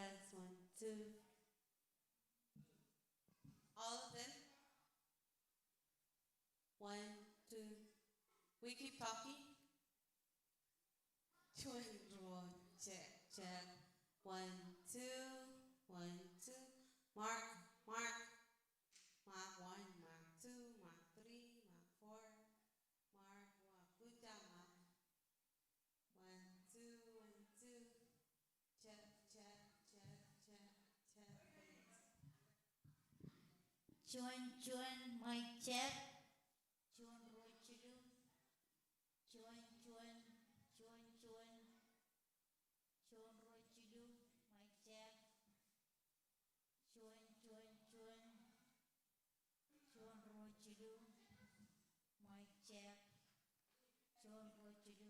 Test one, two. All of them. One, two. We keep talking. Check, check. One, two. One, two. Mark, mark. Mark one, mark two, mark three, mark four. Mark one. Good job, Mark. One, two, one, two. Check, check, check, check, check. Cuan, mic check. Cuan, what you do? Cuan. Cuan, what you do? Mic check. Cuan. Cuan, what you do? Mic check. Cuan, what you do?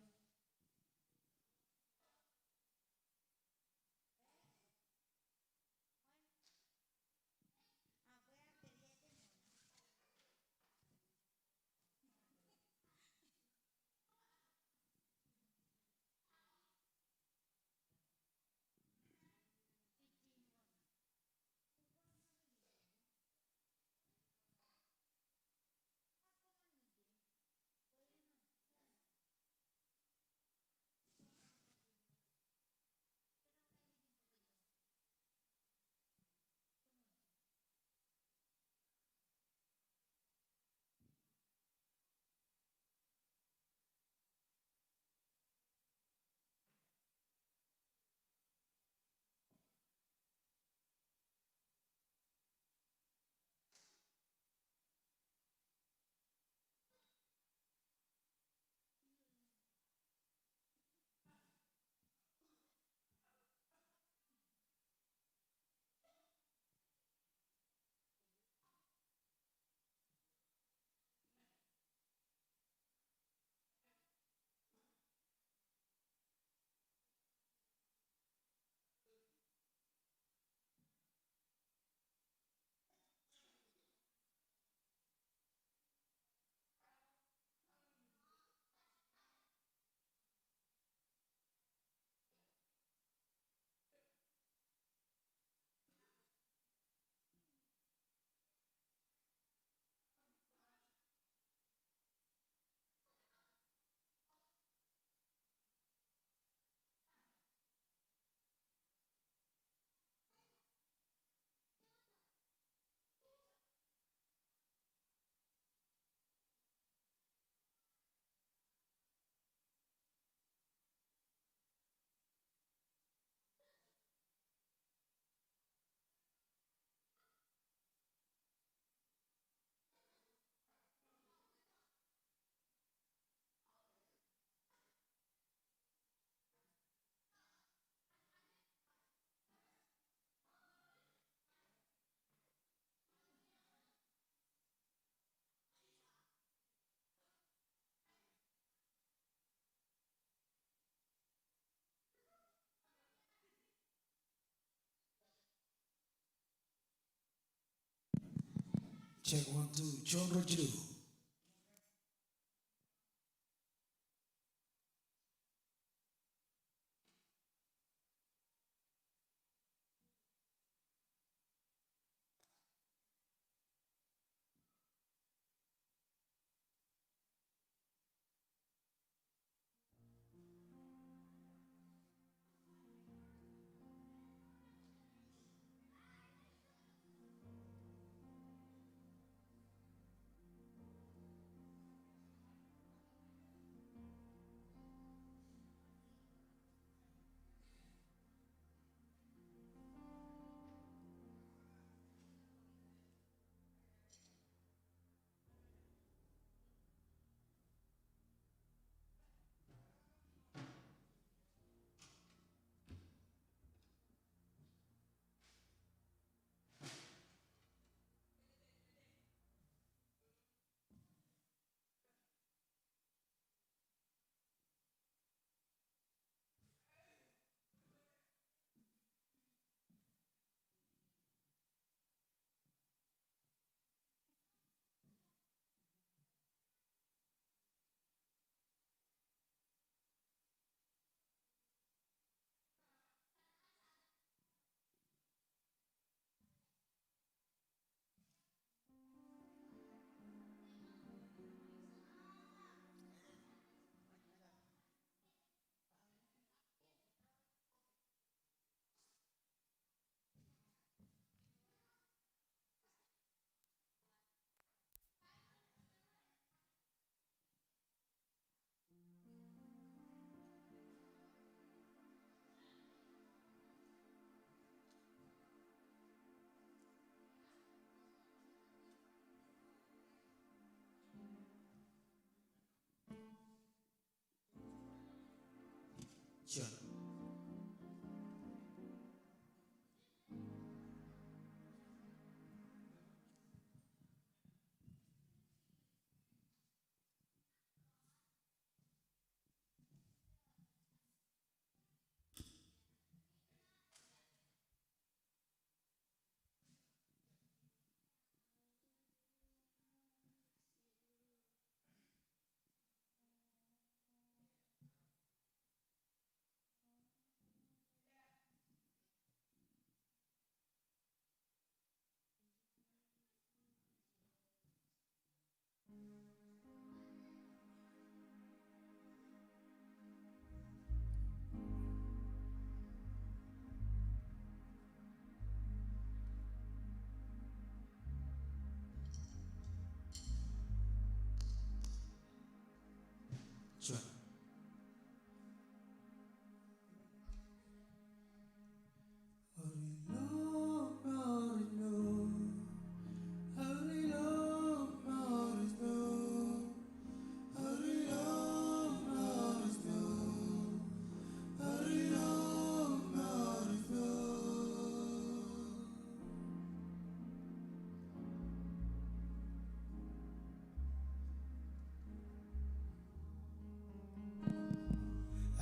Check 1, 2. Cuan, what you do?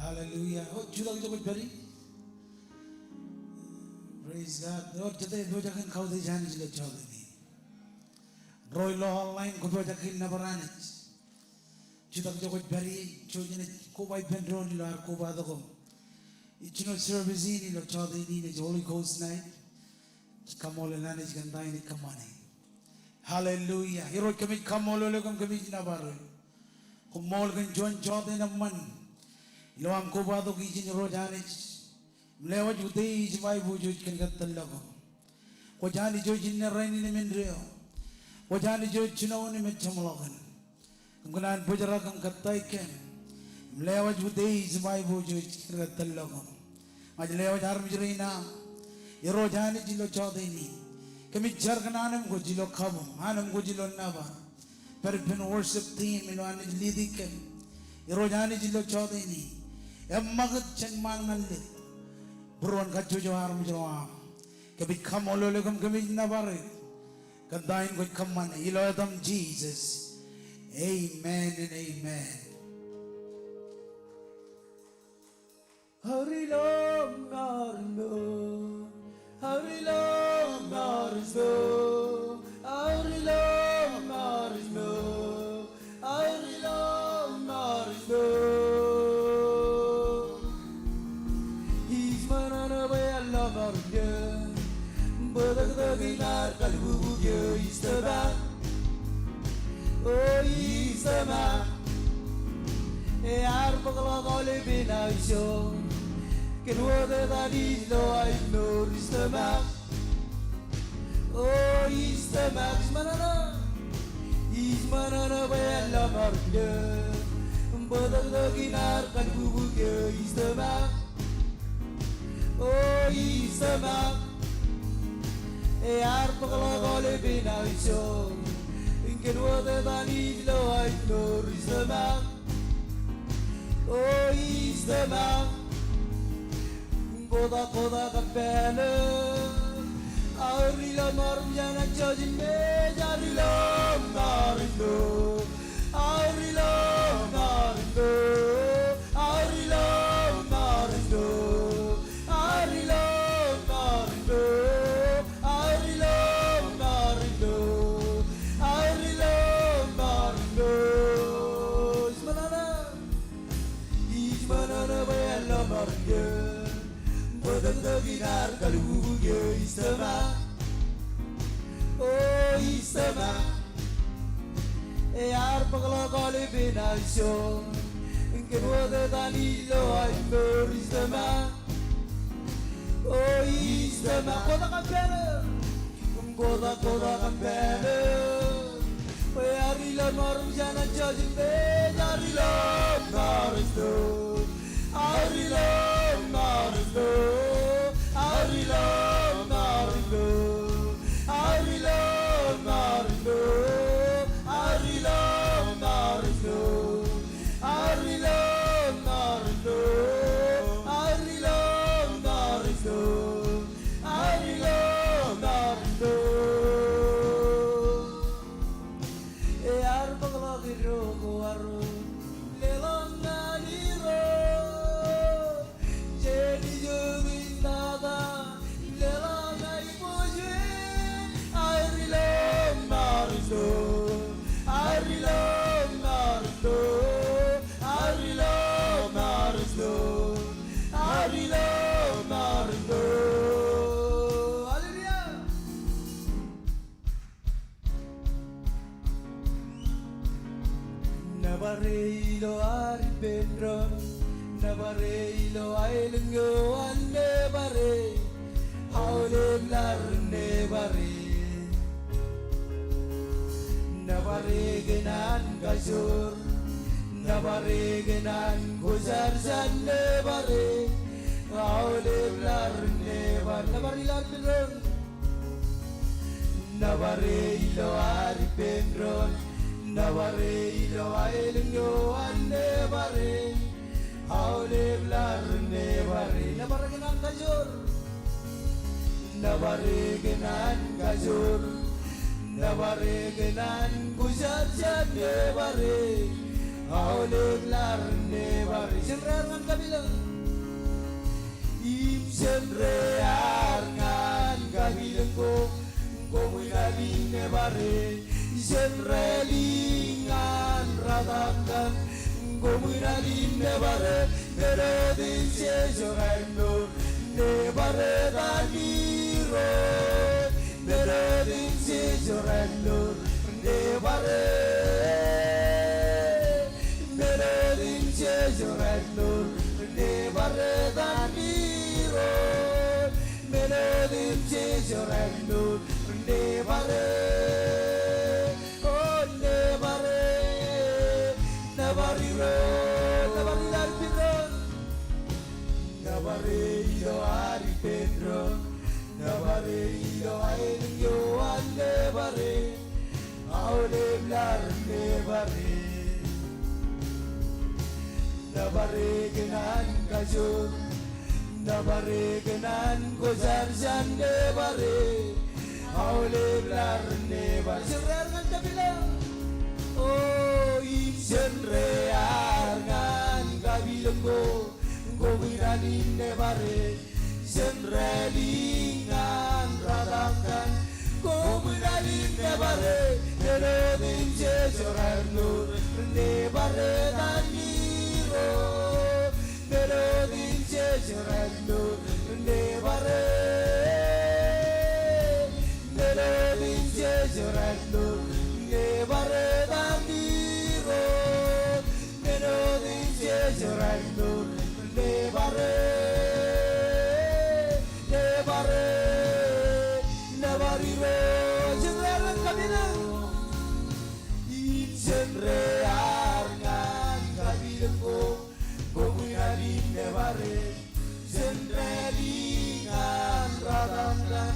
Hallelujah. Oh, juda kita kuch beri. Praise God. Or jate dua jakin kau de jani jila chode ni. Roy lo online ko dua jakin na baranich. Juda kita kuch beri. Chojine ko bai ben ro ni lo ar ko ba doko. Ichino service ni lo chode ni ne Holy Ghost night. Kamole nane jgandai ni kamani. Hallelujah. Hero kami kamole lo kami jina baro. Kumol kan join chode na man. Lo am ko ba do ki jin ro janich. Mlewa jude is my bujuj can get the logo. Wajani Jojin rain in the Mindrio. Wajani Jojino in the Chamlogan. Gunan Bujarakam Kataiken. Mlewa jude is my bujuj can get the logo. My Leo Armjurina. Yerojani Jilo Chodini. Commit Jargananam Gojilo Kabum. Hanam Gojilo Nava. Perpin worship team in one Lidikem. Yerojani Jilo Chodini. Emmagat Changman Malik. Buruan kacujo harum joam. Kabit kam olologam kabit nabare. Kadain ko kaman ilodam Jesus. Amen and amen. Harilom narno, Harilom narno, Harilom narno, Harilom narno. Badak kalbu yo istaba, oh istaba. Yar pagla gole bina isho, kenwa de dani lo ay no istaba, oh istaba. Ismanana bayalla marde, badak kalbu yo istaba, oh istaba. Yar pagla gole bina isho, kenwa de dani lo ay no istaba. Oh, istaba, koda kampene, arila marmjana chajine, arila marindo, arila marindo, arila marindo, arila marindo, arila marindo, arila marindo. Ismanana bayalla marge, badak ginar kalbu yo istaba, oh istaba. Yar pagla gole bina isho, kenwa de dani lo ay no istaba, oh istaba. Koda kampene, arila marmjana chajinde, arila marindo, arila marindo, arila marindo, arila marindo, arila marindo, arila marindo, arila marindo, arila marindo. Yar pagla giro ko aro, lelong naliro, jadi jogi nada, lelong naipuje, arilo marindo, arilo marindo, arilo marindo, arilo marindo. Hallelujah. Nabarilo aripendron, nabarilo ailingo annebare, haulem larnebare. Nabare genan gajur, nabare genan guzar jannebare, haulem larnebare. Nabarilo aripendron, nabarilo aripendron. Nabarilo ailingo annebare, haule blar nebare. Nabaregenan gajur, nabaregenan gajur, nabaregenan guzar nebare, Aulek larne bari Senre ngan kabilang Im senre ngan kabilang ko Komunaline bare Senre lingan radakan Komunaline bare Neredin sesorendo Ne bare daniro Neredin sesorendo Ne bare Neredin sesorendo Ne bare daniro Neredin sesorendo Ne bare Oh ne bare Navariro Navariro Pedro Navariro Ari Pedro Navariro Aelio Andevare Aule Blar Nevare Navare Genan Kajur Navare Genan Kozar Nevare Aule Blar Nevare Serar ngan kabilang Oh senre ngan kabilang ko Gomiranin nevare senre lingan radakan Gomiranin nevare Neredin sesorernur nevare daniro Neredin sesorernur nevare Neredin sesorernur nevare daniro Neredin sesorernur nevare Nevare Nevariro Senre kabilang Senre ngan kabilang ko Komunanin nevare Senre lingan radakan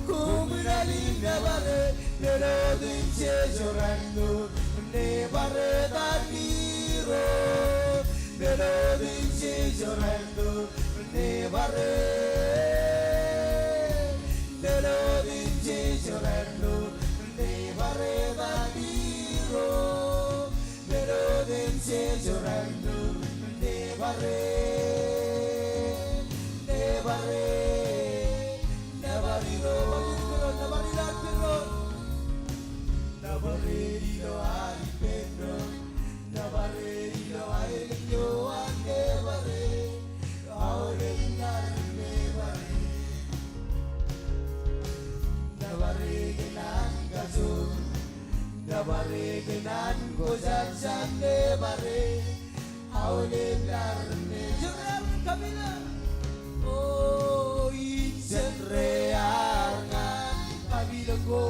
Komunanin nevare Neredin sesorendo Nevare daniro Neredin sesorendo Nevare Neredin sesorendo Nevare daniro Neredin sesorendo Nevare Nevare Nevariro Nevariro Navariro Ari Pedro Navariro Aelio Andevare Aurenar Nevare Navare Genan Kajur Navare Genan Kozar Nevare Aurenar Nevare Kabilang Oh senre ngan kabilang ko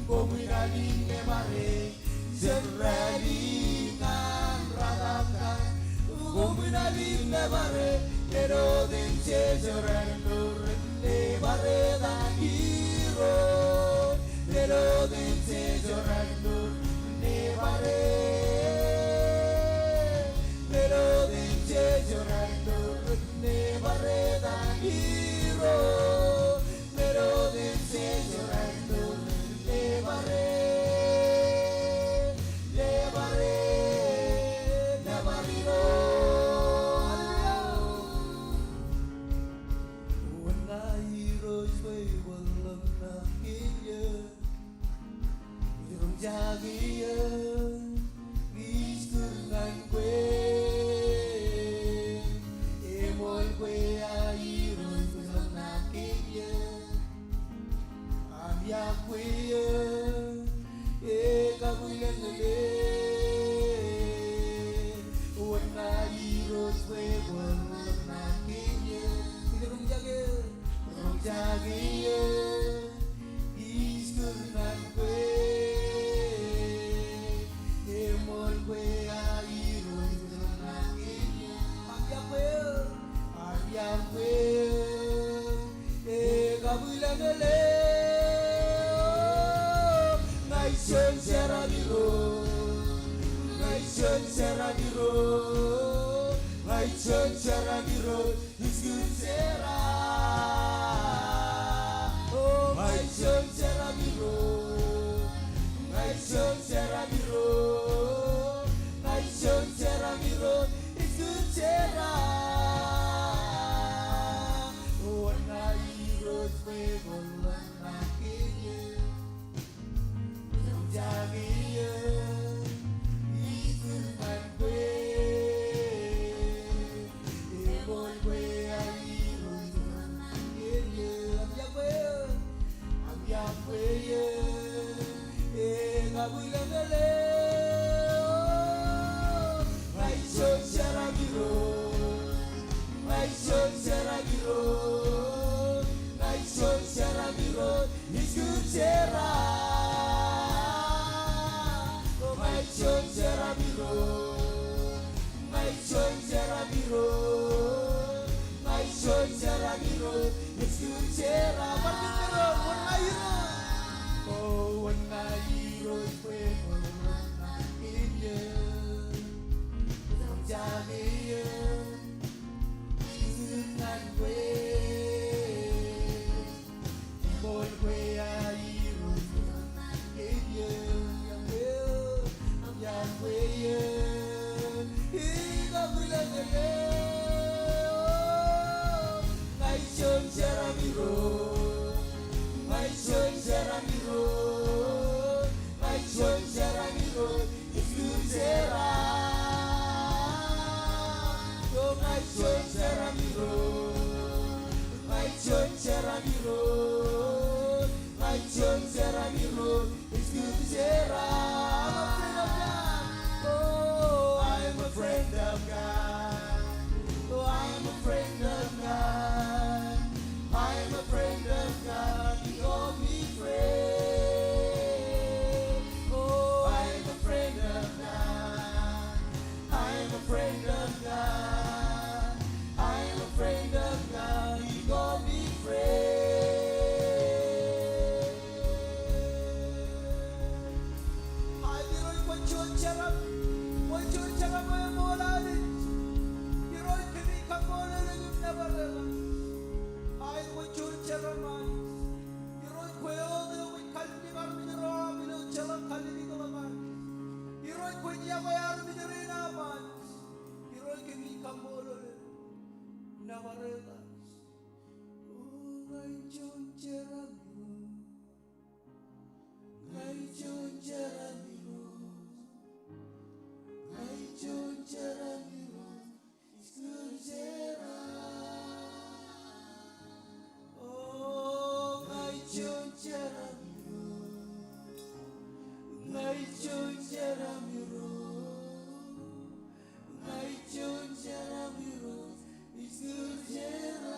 Komunanin nevare Senre lingan radakan Komunanin nevare Neredin sesorendo Nevare daniro Neredin sesorendo Nevare Neredin sesorendo Nevare daniro Neredin sesorendo Nevare Nevare Nevariro When I rose way walang nakinya Yung jagiya Gisturnan kwe Emol kwe ay rose walang nakinya Amya kwe kabulan nale Wana iros we walang nakinya Rong jagiya Iskurnan kwe Emol kwe ay rose walang nakinya Amya kwe kabulan nale Naisyon seradiro Naisyon seradiro Naisyon seradiro Iskur sera Oh naisyon seradiro Naisyon seradiro Naisyon Iskuchera. Oh, my chonjera miro. My chonjera miro. My chonjera miro. Iskuchera. Partimero, one hero. Oh, one hero. Fuego. Inye. Jamiye. Iskunan kwe. Boy kwe hero. Inye. Yahweh. Oh, I'm a friend of God. Oh, I'm a friend of God. I'm a friend of God. He called me friend. Oh, I'm a friend of God. I'm a friend of God. I'm a friend of God. He called me friend. Ay, Leroy, Wanchon Charam, ay molali. Leroy, kini kamola na yung nabarela. Ay, Wanchon Charam, ay. Leroy, kuyo na yung kalbi marami na roa, bilo chalam kalbi ko naman. Leroy, kuya kaya arami na rin naman. Leroy, kini kamola na nabarela. Oh, Wanchon Charam, Wanchon Charam. My chonchera miro, iskuchera. Oh, my chonchera miro, my chonchera miro, my chonchera miro, iskuchera.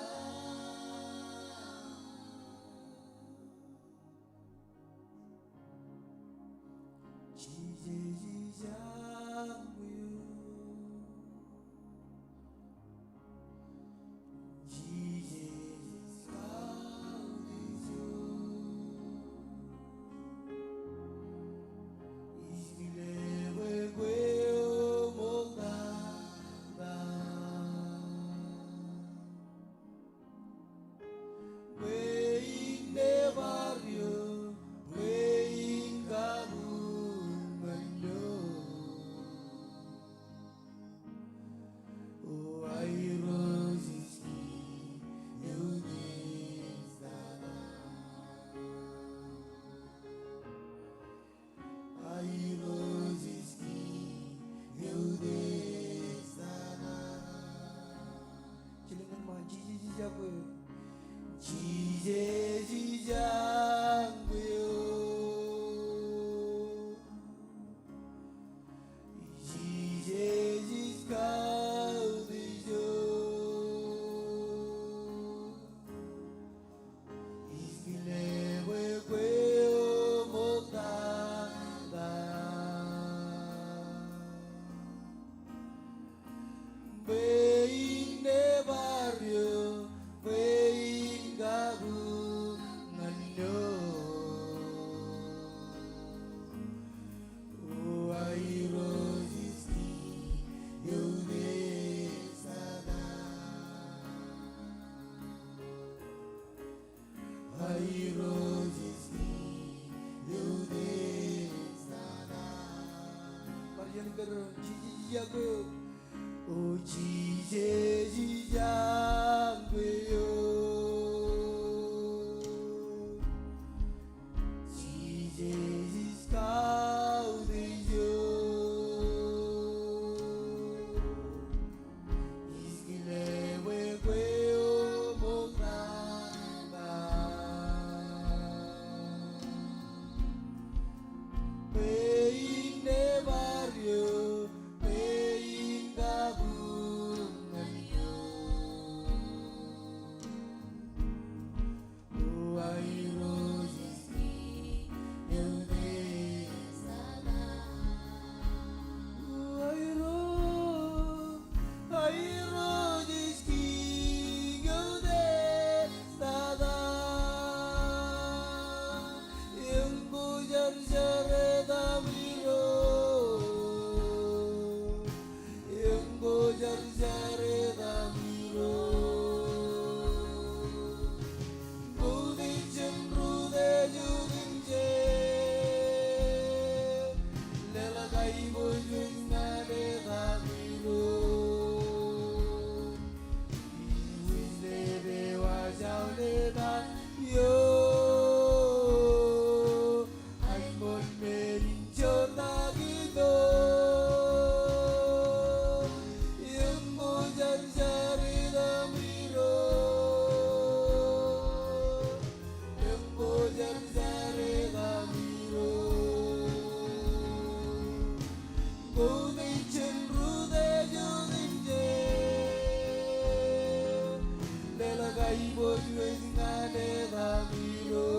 kaibon wes ngane ramiro.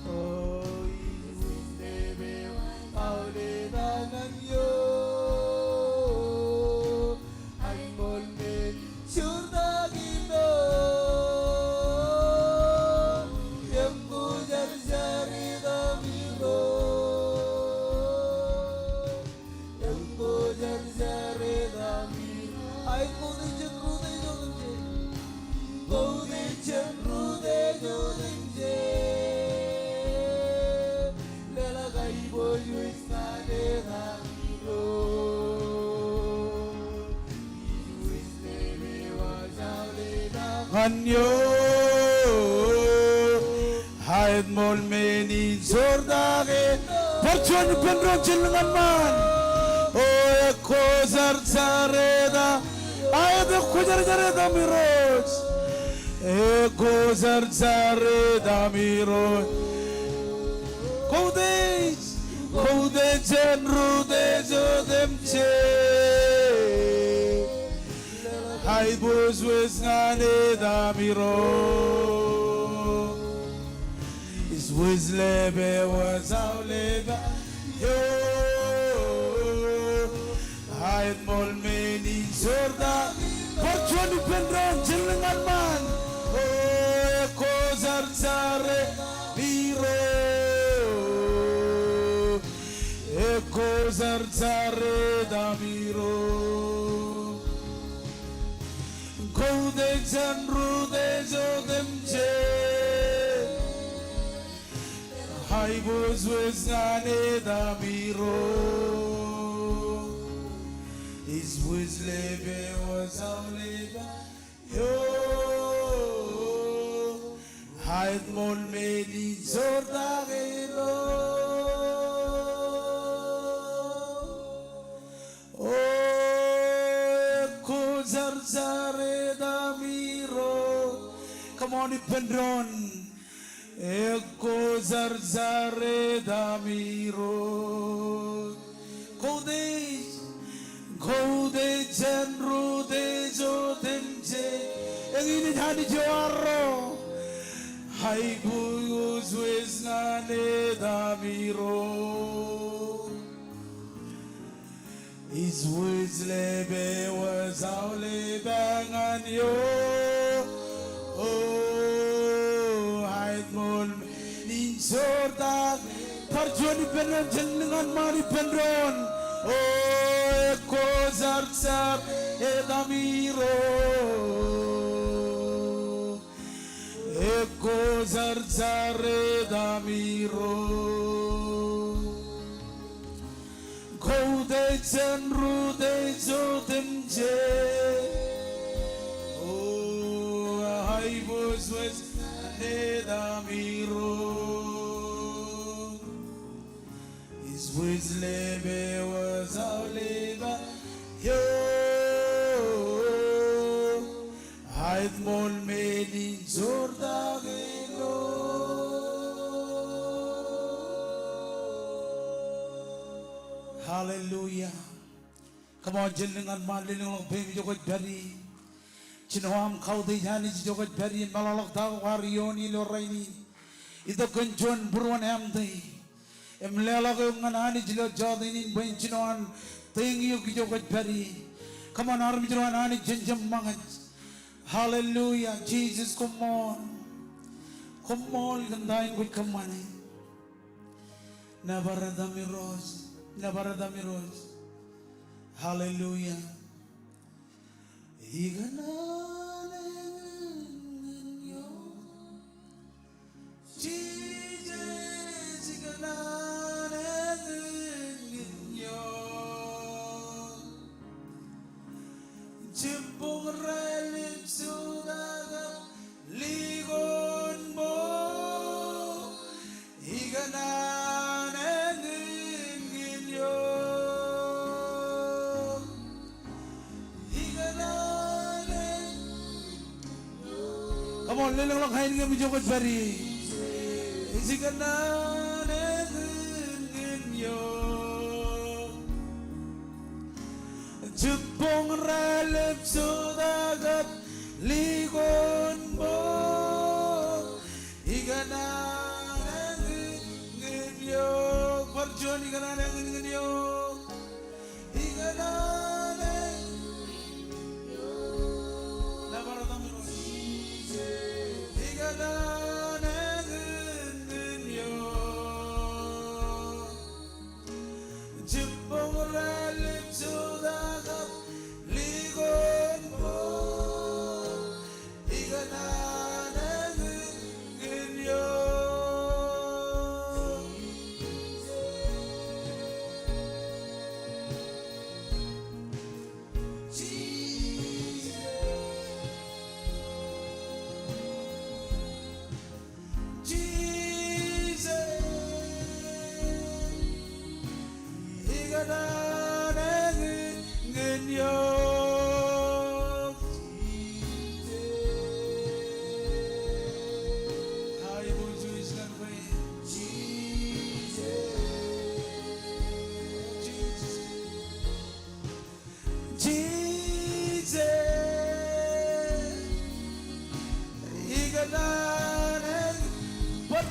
Oh, is nebe aule dangan yo. Ay molme syurdagino. Yemku jar-jari ramiro. Yemku jar-jari ramiro. Ay kude jodinje. Kude chemrude jodinje. Lela kaibon wes ngane ramiro. Anyo hayat mol meni zordage perchon pendro chilngan man o kozar zareda ayat kozar zareda miros kozar zareda miros kode jenrude jodemche Hai bos wes ngane damiro is wes lebe was au lebe yo hai mol meni zorda porchoni pendron jilengan man oh kozar zare biro kozar zare damiro Kode janrude jodemche Hai bos wes ngane damiro Is wes lebe was au lebe Yo Hai mol meni zordagero Zare damiro come on ipendron eko zare damiro kode jenru de jodemje engini dhani joaro hai bus wes ngane damiro Is wes lebe was au lebangan yo Oh haid mol nin sorda parjoni penon jenengan mari pendron Oh kozar sar edamiro kozar sar edamiro Kode jenrude jodemje Oh hai bos wes ngane damiro Is wes lebe was au lebe yo Haid mol meni zordagelo Hallelujah. Come on, jenengan malin long baby jogot bari. Chinwam kau de jani jogot bari malalok tau warioni loraini. Ito kunjon buruan amde. Emlela ko nganani jilo jodinin bain chinwan tingi yo jogot bari. Come on, army jilwan ani jenjam mangat. Hallelujah, Jesus, come on. Come on, gandain ko kamani. Nabaradamiros. Nabaradamiros. Hallelujah. Jesus, Jimpong relim sudaga ligon mo igananen ginyo igananen. Come on, lelong lang kain nga medyo kot bari. Igananen ginyo. Jimpong relim sudaga ligon bo igana ngyo barjon igana ngyo igana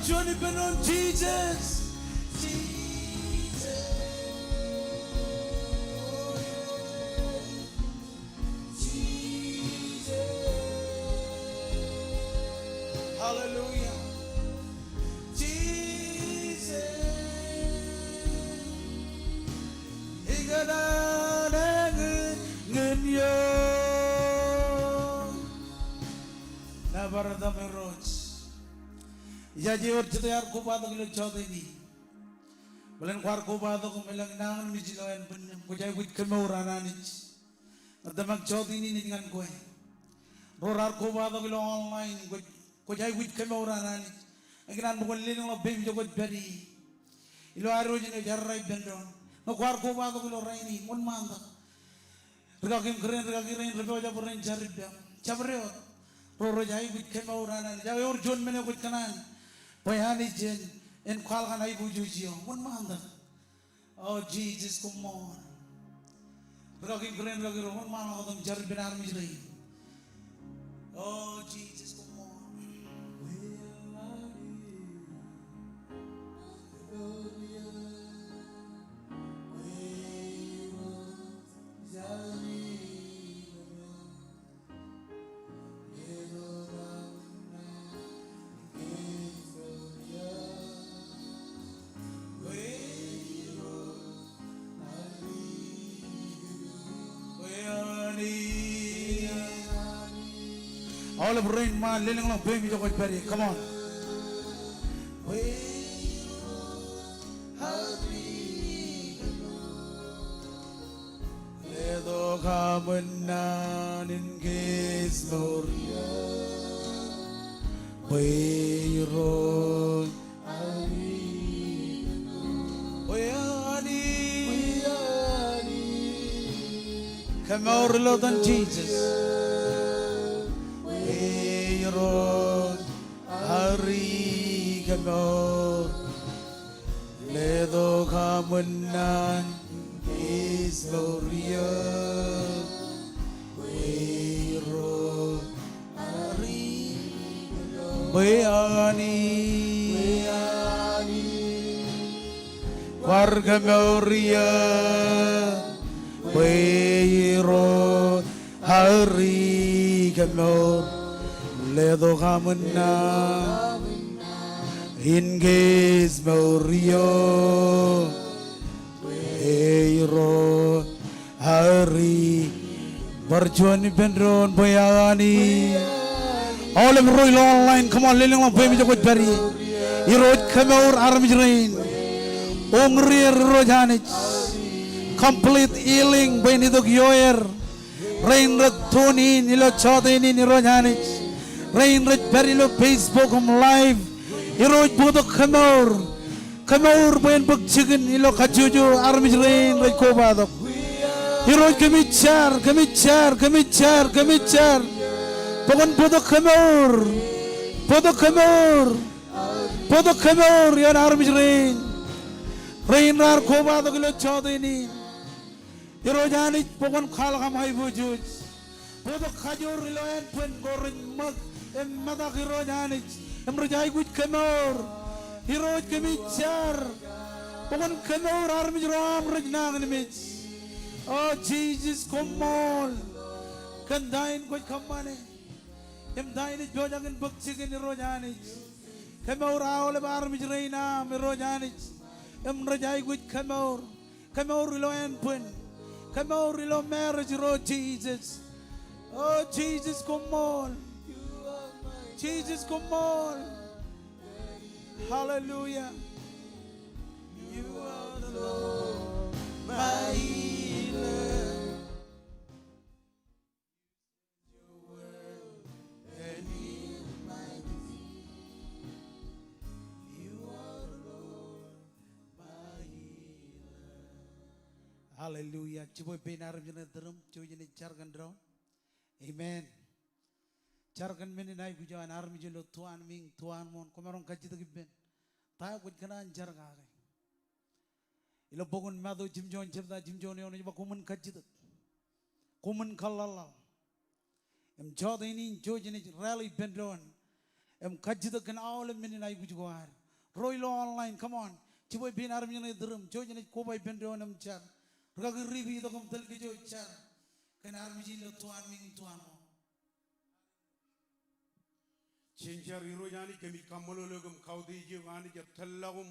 Johnny been on Jesus. Jesus. Oh, Jesus. Hallelujah. Jesus. Never the mirrors. Jadi orang itu yang kubat kalau cakap ini, bukan kuar kubat aku melang nangan mijilawan pun, kujai kuit kemauran anis, ada mak cakap ini dengan kue, rorar kubat aku kalau online, kujai kuit kemauran anis, akhirnya bukan leleng lo bem jauh beri, ilo aru jenis jarai bendon, no kuar kubat aku kalau raini, mun mantap, regakim keren, lepas aja pernah cari bem, cabreo, roro jai kuit kemauran anis, jauh urjun mana kuit kanan. Bayani jen en kalkan ay bujujio mun manda oh Jesus come on beragam keren lagi mun mana kau mencari benar misri oh Jesus come on all of rain man leleng lang bem jo koi peri come on ledo kamenan in gesmoria Wayron come over Lord and Jesus Wayron Hari come over ledo kamenan gesmoria Wayron Hari Bayani warga Moria Wayron Hari Gamor Ledo Kamuna Inges Morio Wayron Hari Barjuan Benron Bayani all of Royal Online, come on, Lilling of Baby with Berry. You wrote Kamor Armijrain, Ongri Rojanich, complete healing, Benidok Yoyer, Rain Red Tony, Nilo Chodin in Rojanich, Rain Red Berrylo Facebook live. You wrote Bodo Kamor, Ben Book Chicken, Nilo Kajuju, Armijrain, Red Kobado. You wrote Kamichar. Pokon podo kemur, yan armis rain rar koba to kilo chodo ini. Yero jani pokon khal kam hai bujuj, Bodo kajor riloyan pun goren mag mata kirojanich rojai kuch kemor hiroj kemichar pokon kemor armij ram rajnang nimich. Oh Jesus, come on. Kandain kuch kamane dain ich bojangan baksigin rojanich kemor aole armij reina mirojanich rojai kuch kemor riloyan pun kemor rilo marriage ro Jesus. Oh Jesus, come on. Jesus, come on. Hallelujah. You are the Lord, my healer. Your word and heal my disease. You are the Lord, my healer. Hallelujah. Ciboy benar jena drum, ciboy jena jargan drum. Amen. Jargan meni nai gujawan armi jelo tuan ming tuan mon komarong kajita gibben. Tayo kuj kanan jarga gai. Ilo bogun mado jimjon jebda jimjon yon jiba kumun kajita. Kumun kalala. Jodo ini jojini rally bendron. Kajita kan awal meni nai gujawan. Roylo online, come on. Ciboy bin armi jena drum, jojini kobay bendron jar. Ragag ribi to kom tel kijo jar. Kan armi jelo tuan ming tuan mon. Chenchar irojani kemi kamolologum kaudi jogani jatallagum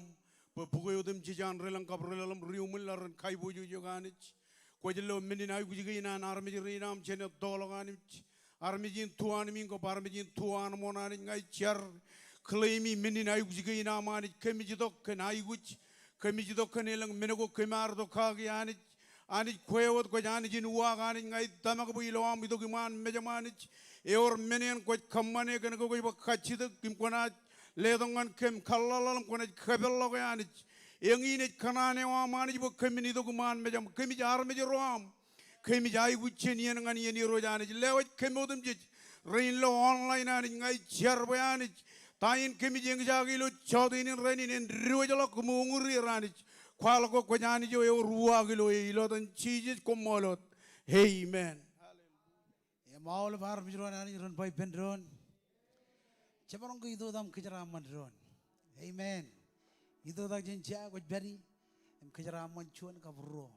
bugoyodum jijan relang kabrelam riumullaran kaiboju joganich kojelo menina gujigina armijirinam chene dologanich armijin tuan mingo parmijin tuan monani ngai char claimi menina gujigina mani kemi jidok kenai guch kemi jidok kenelang menego kemar do kagi ani kwewot ko jani jin uagani ngai damak bu ilawam bidogiman mejamanich eor menen ko kammane gan ko ba kachida kim kona ledongan kem kallalam kona kabello ko yani engine kanane wa mani bo kemini doguman mejam kemi jar mejo rom kemi jai buchen yen ngan yen rojani lewat kemodum je rain lo online ani ngai jar bayani tain kemi jeng jagi lo chodinin renin rojalo kumunguri rani kwal ko ko jani jo e ruagilo e lo dan chije komolot. Amen. Maul bar bijron ani ron pai pendron. Cebarong ko itu dam kejaraman ron. Amen. Itu dak jenja ko beri kejaraman chuan ka bro.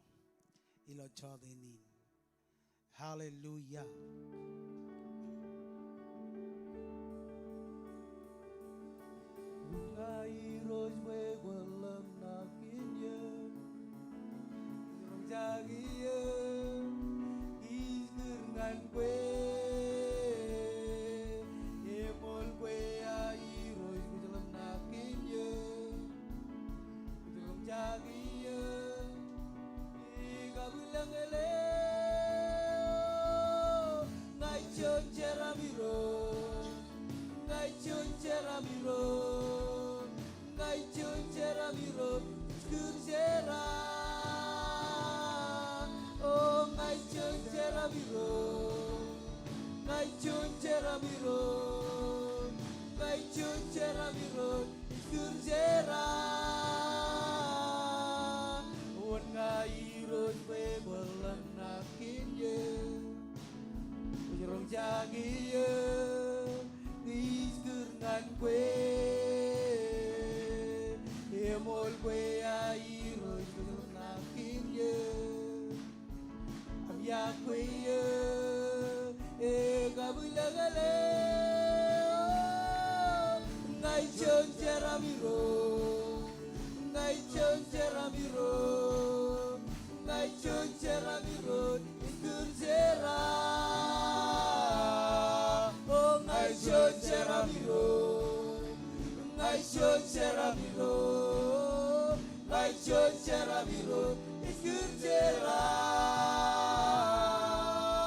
Ilo chod ini. Hallelujah. Ngai roj we walam nakinya rong jagiya isngan kwe emol kwe ai roj walam nakinya rong jagiya igabulang ele ngai chon cheramiro ngai chon cheramiro ngai chon cheramiro kurjera oh ngai chon cheramiro ngai chon cheramiro ngai chon cheramiro kurjera on ngai roj be bolan nakin ye rong jagi ye ngan kwe emol kwe ai roj nakin ye abya kwe ye e gabulagale ngai chon cheramiro ngai chon cheramiro ngai chon cheramiro ikurjera oh ngai chon cheramiro ngai chon cheramiro ngai chon cheramiro ikurjera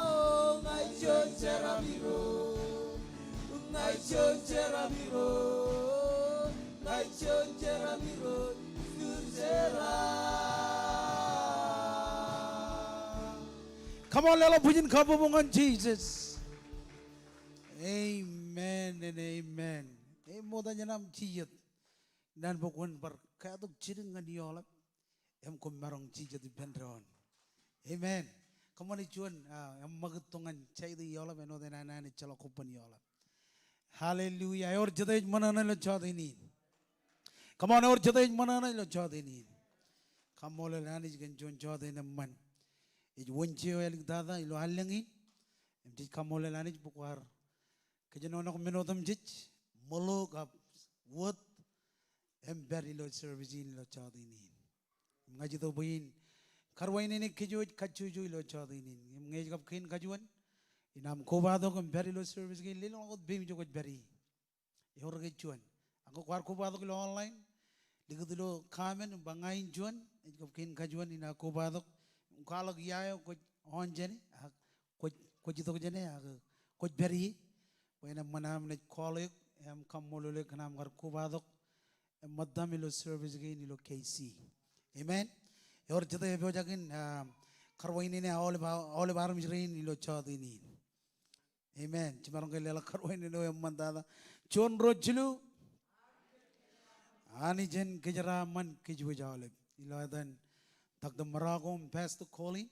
oh ngai chon cheramiro ngai chon cheramiro ngai chon cheramiro ikurjera. Come on, let us put in kabubungan Jesus. Amen and amen. Moda janam chiyat. Dan bukun bar kaduk chiringan yolak. Em kum marong chiyat pendron. Amen. Come on, Chuan, Magatungan, Chay the Yola, and other Nana Chalakopan Yola. Hallelujah. Or Jadej Manana Chodini. Come on, or Jadej Manana Chodini. Come all and is going to join in a man. It won't you, Dada, Ilo Halangi, and did come all and is Bukwar. Kajanona Minodam Jitch, Molok up, Wood, and Berilo service in Lo Chodini. Majito Buin, Carwain in a Kijuit, Kachuju Lo Chodini, Ngage of King Kajuan. Inam Kovado and Berilo service again, little old beam you got berry. You're get Juan. I go Quarkovado online. Ligado Carmen, Bangain Juan, it go King Kajuan in a Kovado, Kalog Yayo, on Jenny, Kojito Jenny, Koj berry. When a manam let call it, am come Mololek and I'm Kovado, and Madamilo service again, you look KC. Amen. You're to the Bojagan, Carwin all of arms rain, you look Chodini. Amen. Chimarongela Carwin no Mandada. Chon Rochilu Anijen Kijaraman Kijwajale. Iladan Tak the Maragom passed the calling.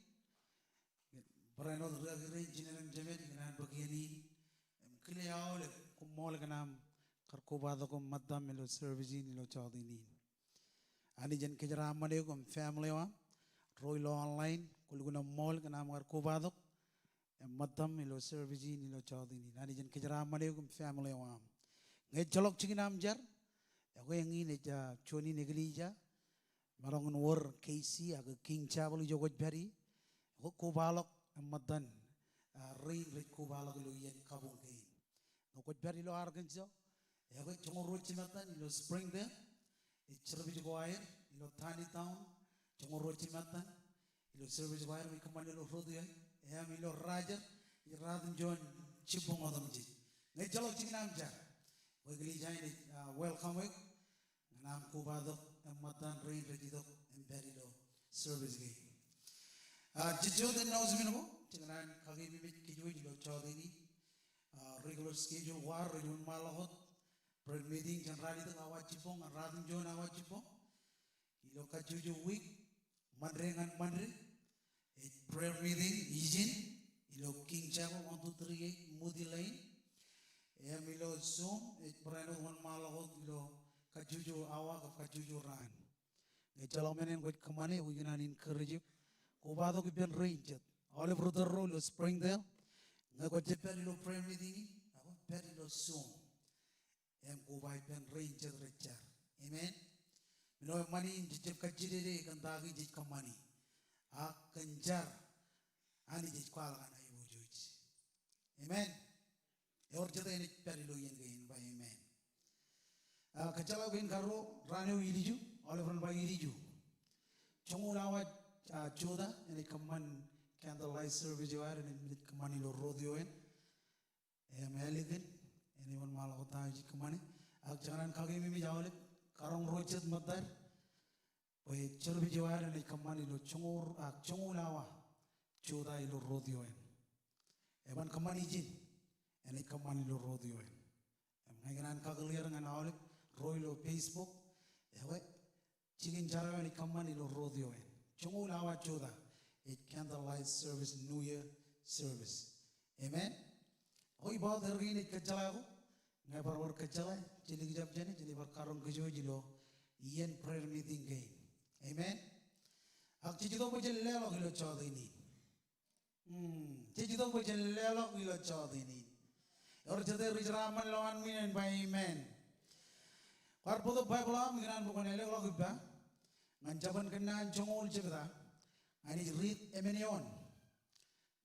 Brano the range in Jemet and Bagini. Clear Kumolaganam Karkovadocom Madamelo servicing Lo Chodini. Anijen Kijaramadegum family one. Royal online. Kulguna Mol and Amar Kovadok. And Madam Ilo servicing Ilo Chodini. Anijan Kijaramadegum family one. Ngay Cholok Chikinam Jar. Ako yung in choni neglija, marong war KC aga King Chabal jogot beri, ako kubalok ang madan rain rit kubalok ilo yan kabung kain. Ako beri lo Arkansas, ako chongoro chimatan ilo spring there, service wire ilo tani town, chongoro chimatan ilo service wire we kaman ilo rodo yan, ilo raja, radon John chibong odam ji. Ngay Cholok Chikinam Jar. Welcome. Nam Kubado and Matan Rain Regido and Berido service game. Jijo then knows minimum, Tingan Kagimi Kijujo Chodini, regular schedule war, Rayun Malahot, prayer meeting, and Radit Awachipong, and Radin John Awachipong, Iloka Juju week, Mandring and Mandri, a prayer meeting, Ijin, Ilo King Chapel 1238, Moody Lane. Emilo Zoom, it Brano one Malahot, Kajuju Awak of Kajuju Ran. The gentleman and with Kamani, we can encourage you. Obado could be arranged. All over the road of Springdale. I got the Perilo prayer meeting. I got Perilo Zoom. And go by Ben Range at Richard. Amen. You know, money in the Kajiri and Dagi Jikamani. A Kanjar. And it is Kuala and I will. Amen. Or just any Periloyan gain by amen. Kachala win Karo, Rano Iliju, all over by Iliju. Chongulawa Choda, and a command candlelight service you are, and Kamanilo Rodio in. Elegant, anyone Malota Jikamani. Akcharan Kagimi Jawlet, Karong Rochet Matar. By Chervijuar and a Kamanilo Chongulawa Choda ilo Rodio in. Evan Kamani Jin. And I come on in the rodeo. And I can cagalier and all Royal Facebook. Chicken Jara and come on in the rodeo. Chongulawa Choda, a candlelight service, New Year service. Amen. Oi about the rain at Kajalago, never work Kajala, Jiligab Jenny, Jiliver Karon Kajojilo, Yen prayer meeting game. Amen. Akchido Lelo Hilo Chodini. Chido Lelo Hilo Chodini. Or to the Rizraman Lawan Min by amen. Corpo the Bible, Miran Bukanele Loguba, Manjaban Kanan Chongol Chivada, and it read Emenion.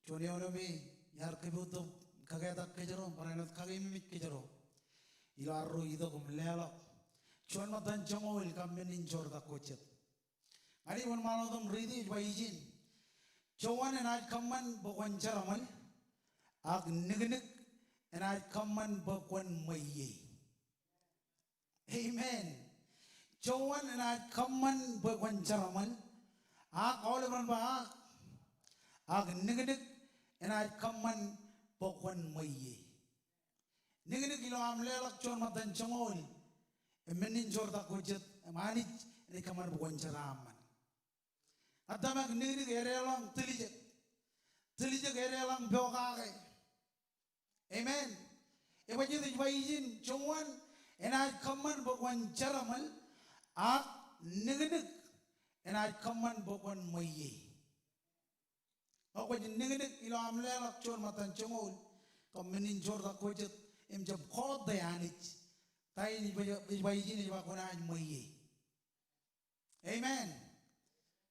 Chonionomi, Yarkibuto, Kagata Kajaro, Paranat Kagimi Kajaro, Ilaru Idogum Lelo, Chonatan Chongo will come in Jorda Cochet. I didn't want one of them read it by Jin. Chowan and I come on Bokan Jaraman, Ag Niganik. And I come and Bokwan Maye. Amen. Joan and I come and Bokwan Jaraman. Ak all around Bak. Ak Nigadik and I come and Bokwan Maye. Nigadik am Lelak John Matan Chongol. A menin Jorda Cojet, a manage, and they come and Bokwan Jaraman. At the Nigadik area long Tilly. Telija kere lang pokake. Amen. Iba jadi wajin cuman enai kaman bokwan caramal ak negenek enai kaman bokwan moye. Aku jadi negenek ilo amlelak cor matan cengol kamenin cor tak kojet em jab khod dayanich. Tai ni wajin ni bakuna moye. Amen.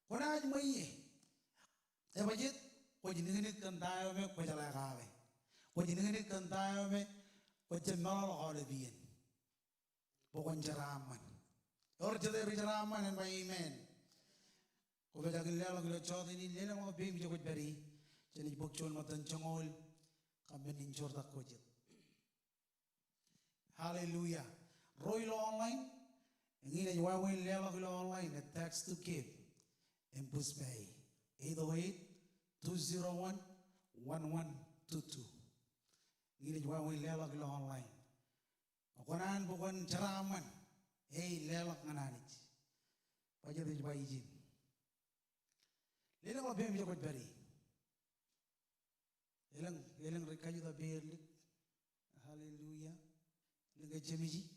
Kuna moye. Iba jadi wajin negenek kan tayo me wajala kawe. Wajin negenek kan tayo me wajin malal khole biyen. Pokon jaraman. Or jade jaraman and by amen. Ko ba jagin lelo gilo chodi ni lelo mo be mi jogot bari. Jeni bokchon matan changol kamen injor tak kojet. Hallelujah. Royal online. Ngine jwa wen lelo gilo online a text to keep. And push pay 808-201-1122. Ngine jwa wen lelo gilo online. Konan bukan ceraman, lelak ngananich. Pajak di jumpa izin. Lelak apa yang bisa beri? Lelak mereka juga berlik. Haleluya. Lelak jemiji.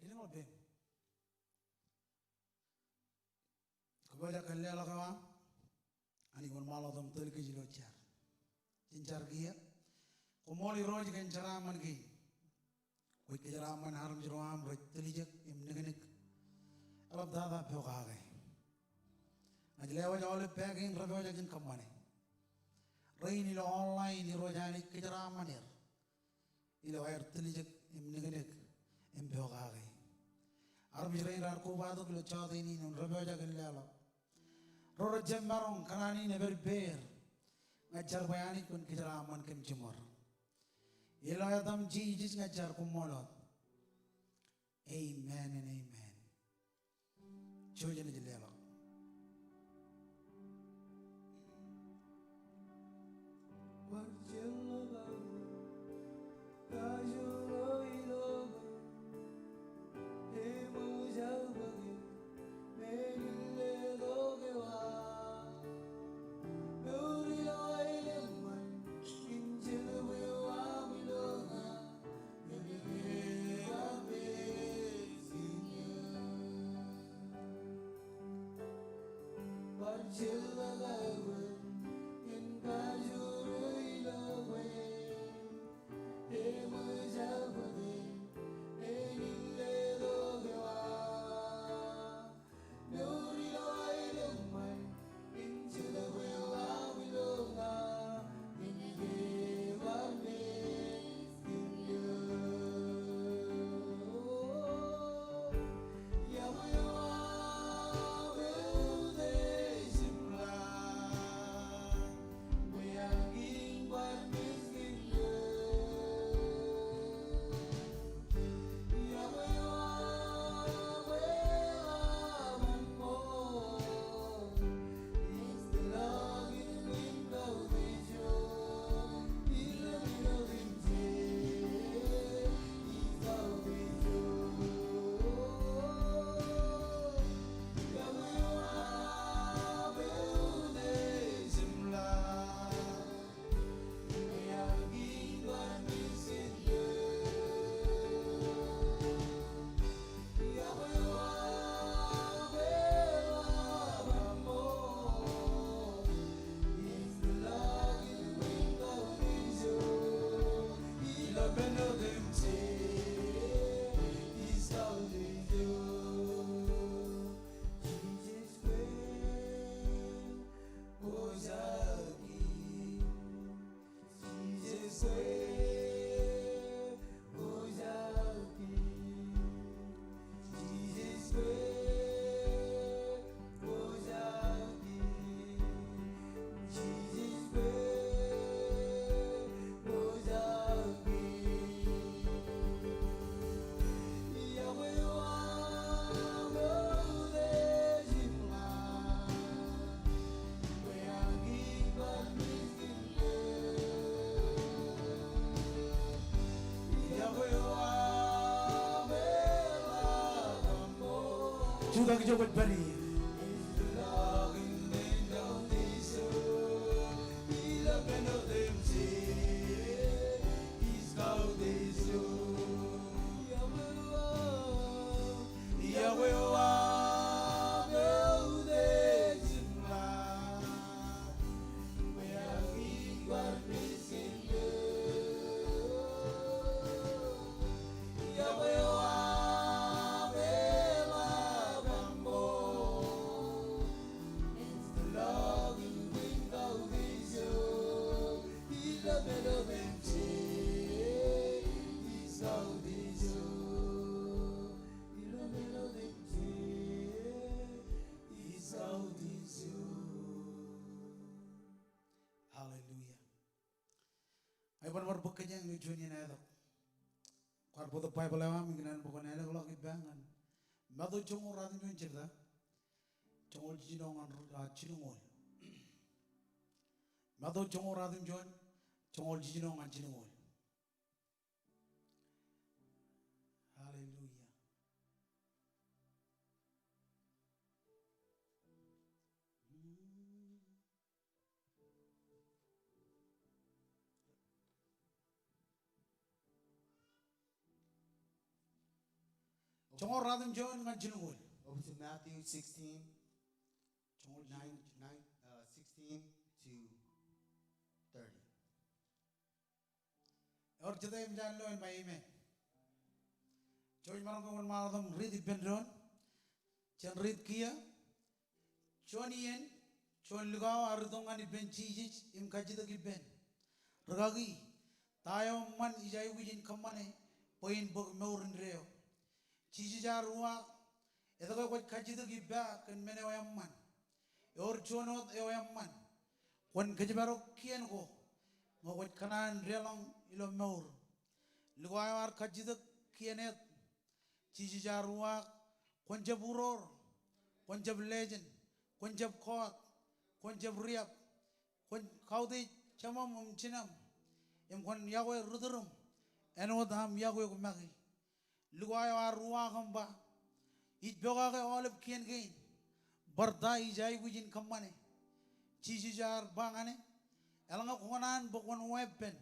Lelak apa? Kepada kalian kawan, ani kon malu dom tel ke jilo car, cincar kia, komoli roj kan ceraman ki, koi ke ceraman harum jeroam roj telijak im negenek, alap dada pekage, ajlewa jawle packing rabe jakin kamane, rain ilo online ilo jani ke ceraman ilo air telijak im negenek im pekage, harum jeroin rar ko bado kilo cawde ini non rabe jakin lelo. Roro jembarong kanani never bear ngajar bayani kun kijaraman kem cemor ilo adam Jesus ngajar kumolot amen and amen chojan jelelo chudak jogot bari Hallelujah. Ay panwar bekerja yang lucunya nado. Kar bodo Bible awa mingginan bukan nado kalau kibangan. Mado cungol radin jual cerita. Cungol jinongan cinungol. Mado cungol radin jual. Cungol jinongan cinungol. Hallelujah. Cungol radin jual dengan cinungol. Over to Matthew 16, Cungol 16 to 30. और जैसे हम जान लो इन भाई में चोरी मारों को मन मारों तुम रीत इब्बन रोन चन रीत किया चोनियन चोन लगाओ आरुतोंगा निब्बन चीज़ इम काजित किब्बन रगागी तायो मन इजायु किजिन कम्माने पोइन बग मेउरिन रेयो चीज़ जारुआ ऐसा कोई काजित किब्बा कन मैंने वयम्मन और चोनोत वयम्मन वन कजिबारो कियन को Mawat kanan relang ilo maur. Luwayar kajidak kianet. Cici jarua konjab uror, konjab legend, konjab kot, konjab riap, kaudi chamam chinam. Kon Yahweh rudurum. Enodam Yahweh kumagi. Luwayar ruwa kamba. Itboga ke olive kian gain. Barda ijai wujin kamane. Cici jar bangane. Elang konan bukon weapon,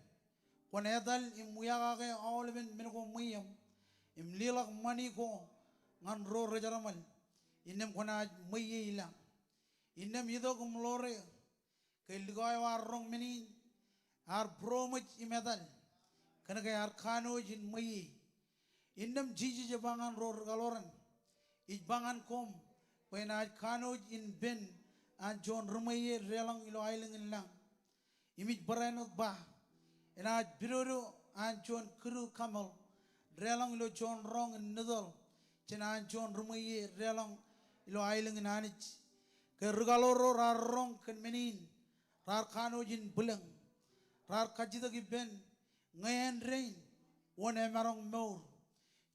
kon edal imuyaga ke awalben menko muyam, imlilak mani ko ngan ro rejaramal, inem kona muye ilang, inem itu kumlore, ke ligay warong menin, ar promoj imedal, kena ke ar kano jin muye, inem jiji jebangan ro galoran, ijbangan kom, when ar kano in ben, an John rumaye relang ilo ailing ilang. Imit berenot bah, ena birodo anjon kru kamal, relang ilo John rong nudol, cina anjon rumaye relang ilo ailing nanich, ke rugaloro rar rong ken menin, rar kano jin bulang, rar kajita giben, ngayan rain, one emarong maur,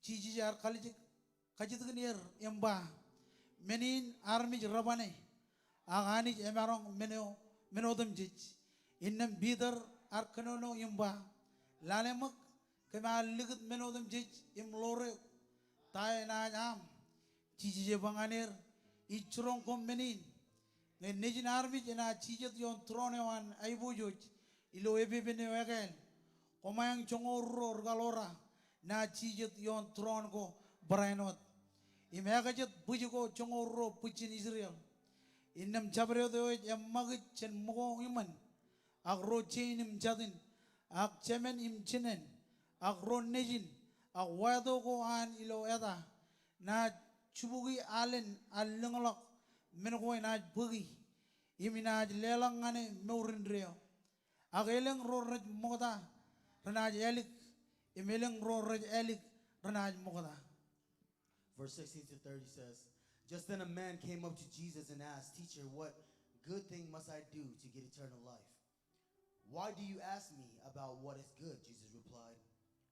cici jar kalijik, kajita kenir yamba, menin armij rabane, aganij emarong menodem jij. Innam bidar arkanono yamba lalemak kema ligut menodem jij imlore tay na am cici banganir ichurong kom menin ne nejin armi jena cici yon trone wan aibu joj ilo ebe bene wegel komayang chongor galora na cici yon tron ko brainot imagajet bujugo chongor puchin Israel innam chabreo do yamagit chen mo iman Agro chain im jadin, ag cemen im chinen, agro nejin, ag wado ko an ilo eda, na chubugi alen alengalok, menko na bugi, imina lelang ane meurin reo, ag eleng roraj moda, renaj elik, imeleng roraj elik, renaj moda. Verse 16 to 30 says, Just then a man came up to Jesus and asked, Teacher, what good thing must I do to get eternal life? Why do you ask me about what is good? Jesus replied.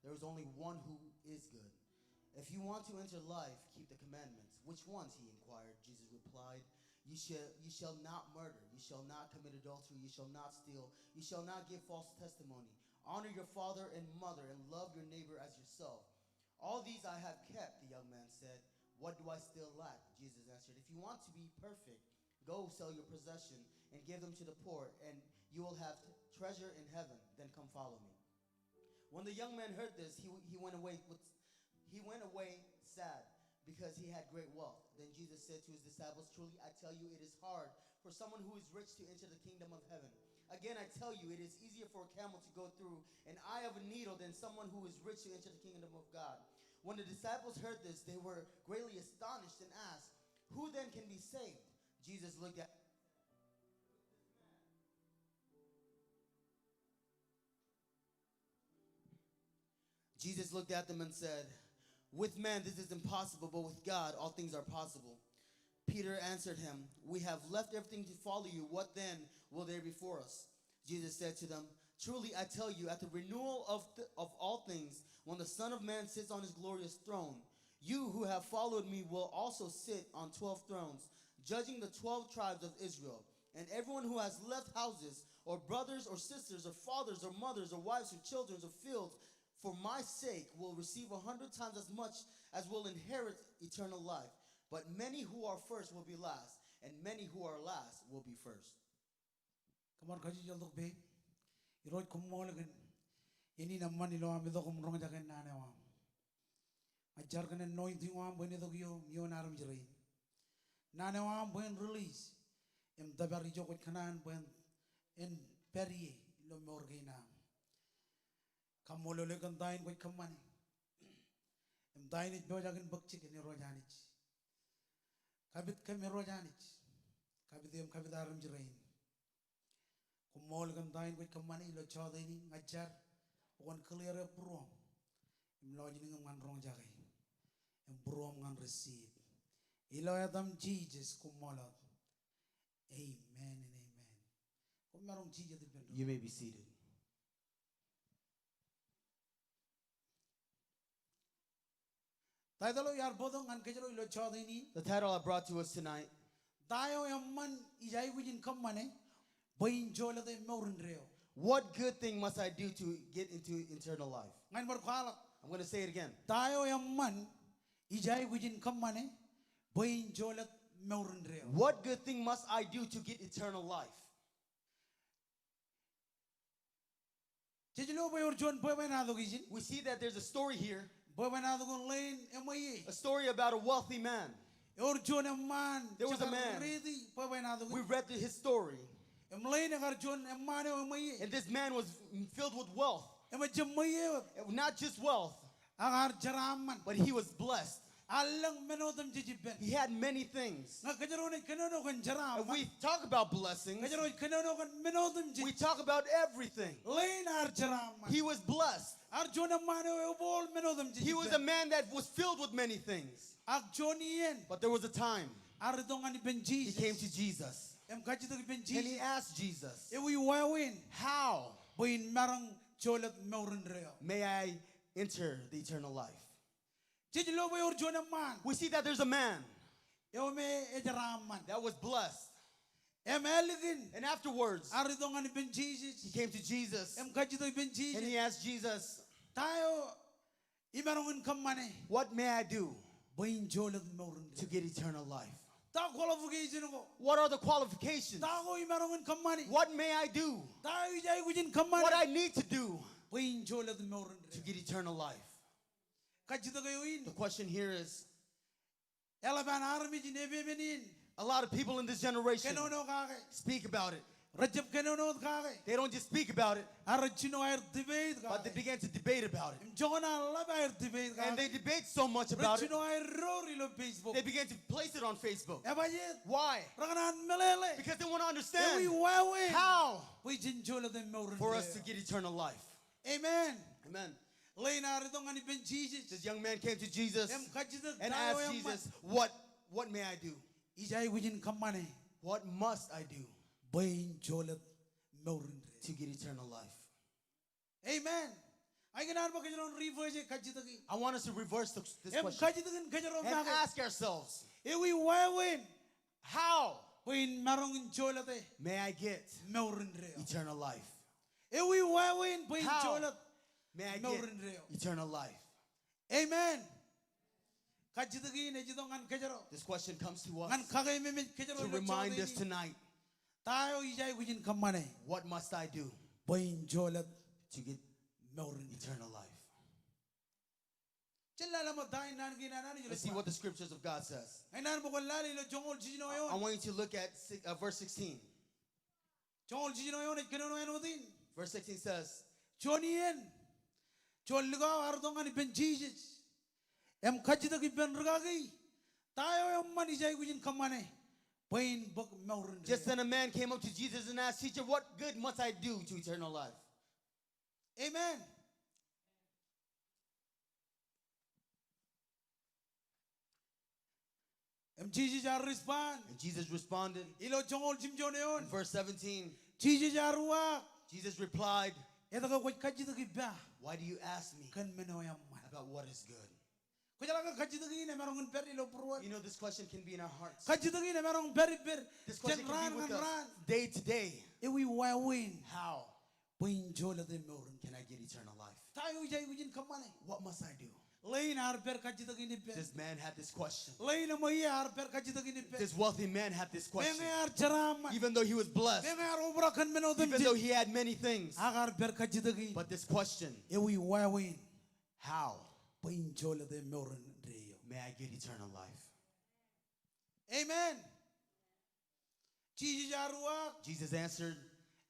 There is only one who is good. If you want to enter life, keep the commandments. Which ones? He inquired. Jesus replied, You shall not murder. You shall not commit adultery. You shall not steal. You shall not give false testimony. Honor your father and mother and love your neighbor as yourself. All these I have kept, the young man said. What do I still lack? Jesus answered, if you want to be perfect, go sell your possession and give them to the poor, and you will have treasure in heaven. Then come follow me. When the young man heard this, he went away sad because he had great wealth. Then Jesus said to his disciples, truly I tell you, it is hard for someone who is rich to enter the kingdom of heaven. Again, I tell you, it is easier for a camel to go through an eye of a needle than someone who is rich to enter the kingdom of God. When the disciples heard this, they were greatly astonished and asked, who then can be saved? Jesus looked at them and said, with man this is impossible, but with God all things are possible. Peter answered him, we have left everything to follow you. What then will there be for us? Jesus said to them, truly I tell you, at the renewal of all things, when the Son of Man sits on his glorious throne, you who have followed me will also sit on 12 thrones, judging the 12 tribes of Israel. And everyone who has left houses, or brothers or sisters, or fathers or mothers, or wives or children, or fields, for my sake will receive 100 times as much as will inherit eternal life. But many who are first will be last, and many who are last will be first. Come on, kaji jaldok be. Iroj kumolagan. Ini naman ilo amido kumrong jagan nanewa. Ajar kan anointing wa buen ito kiyo miyo naram jirin. Nanewa buen release. Em dabari jokot kanan buen en perie lo morgina. Kamolo le kan dain koy kamani. Em dain it bo jagan bakchi kini rojanich. Kabit kami rojanich. Kabit em kabit aram jirin. Kumol kan dain koy kamani lo chodini ngajar one clear brom. Em lojini ngan rong jagay. Em brom ngan receive. Ilo adam Jesus kumolot. Amen and amen. Kumarong Jesus di bendo. You may be seated. Tayo yar bodong ngan kejelo ilo chodini. The title I brought to us tonight, Tayo yaman ijay wijin kamane. Bayin jola de maurin reo. what good thing must I do to get into eternal life? Ngayon barkwala. I'm going to say it again. Tayo yaman ijay wijin kamane. Bayin jola maurin reo. What good thing must I do to get eternal life? Jejelo bayor jon boy na dogijin. We see that there's a story here, Boy na dogon lane emaye. a story about a wealthy man. Or jon man. There was a man. Boy na dogon. We read his story, Emlane ngar jon emane emaye. and this man was filled with wealth. Ema jemaye. Not just wealth, Agar jaraman. but he was blessed. Alang menodam jijiben. He had many things. Nga kajaron kanono kan If jaraman. we talk about blessings, Kajaron kanono kan menodam we jijib. talk about everything. Lane ar jaraman. He was blessed. Ar jon emane bol menodam jijiben. He was a man that was filled with many things. Ak jonien. But there was a time Ar dongan ben he Jesus. came to Jesus, Em kajito ben and Jesus. he asked Jesus, Ewi wawin. how Boyin marang jolat maurin reo. may I enter the eternal life? Jejelo bayor jon man. We see that there's a man Ewa me ejaraman. that was blessed, Em eligin. and afterwards Ar dongan ben he Jesus. came to Jesus, Em kajito ben and Jesus. he asked Jesus, Tayo imarongin kamane. what may I do Boyin jolat maurin to reo. get eternal life? Ta qualification ko. What are the qualifications? Tago imarongin kamane. What may I do? Tayo ijay gujin kamane. What I need to do Boyin jolat maurin to reo. get eternal life? Kajito kayo in. The question here is, Elaban army jinebe benin. a lot of people in this generation Kanono kake. speak about it. Rajab kanono kake. They don't just speak about it, Arachino air debate but they kake. began to debate about it. Jona laba air debate kake. And they debate so much about it, Rachino air rory lo Facebook. they began to place it on Facebook. Ebayet. Why? Ranganan melele. Because they want to Ewi understand wawe. how We jinjola the maurin for us to get eternal life. Amen. Amen. Lena ritong ani ben Jesus. This young man came to Jesus Em kajito and tayo asked yang Jesus, man. what may I do? Ijay gujin kamane. What must I do Boyin jolat maurin reo. to get eternal life? Amen. Ay ganan ba kajaron reverse kajito ki. I want us to reverse this Em question kajito kin kajaron and kake. ask ourselves, Ewi wawe. how Boyin marong jolate may I get maurin reo. eternal life? Ewi wawe boyin How jolat may I get maurin reo. eternal life? Amen. Kajidagi ne jidong an kejero. This question comes to us Ngan kagay mimit kejero to remind us tonight, Tayo ijay gujin kamane. what must I do Boyin jolet to get meurin. eternal life? Chilla mo tayo nan ginana ni Let's see what the scriptures of God says. Ay nan mo lali lo jongol jino I yon. want you to look at verse 16. Jongol jino yon et kenono yon odin. Verse 16 says, Chonien. Chol liga ardong ani ben Jesus. Em kajidagi ben ragagi. Tayo yung man ijay gujin kamane. Boyin bok meurin. just then a man came up to Jesus and asked, Teacher, what good must I do to eternal life? Amen. Em Jesus jar respond. And Jesus responded Ilo jongol jim joneon. in verse 17. Jesus jarwa. Jesus replied, Ito ka kwaj kajidagi ba. why do you ask me Kan menoyam man. about what is good? Kujala ka kajidagi ne merong peri lo purwat. You know, this question can be in our hearts. Kajidagi ne merong peri per. This question can Ran be with kan us ran. day to day. Iwi wawin. How Boyin jola de meurin. can I get eternal life? Tayo ijay gujin kamane. What must I do? Lain har per kajidagi ni per. This man had this question. Lain mo har per kajidagi ni per. This wealthy man had this question. Menge har jarama. Even though he was blessed, Menge har obra kan menodem. even though he had many things, Agar per kajidagi. but this question, Iwi wawin. how Boyin jola de meurin reyo. may I get eternal life? Amen. Jesus jarwa. Jesus answered,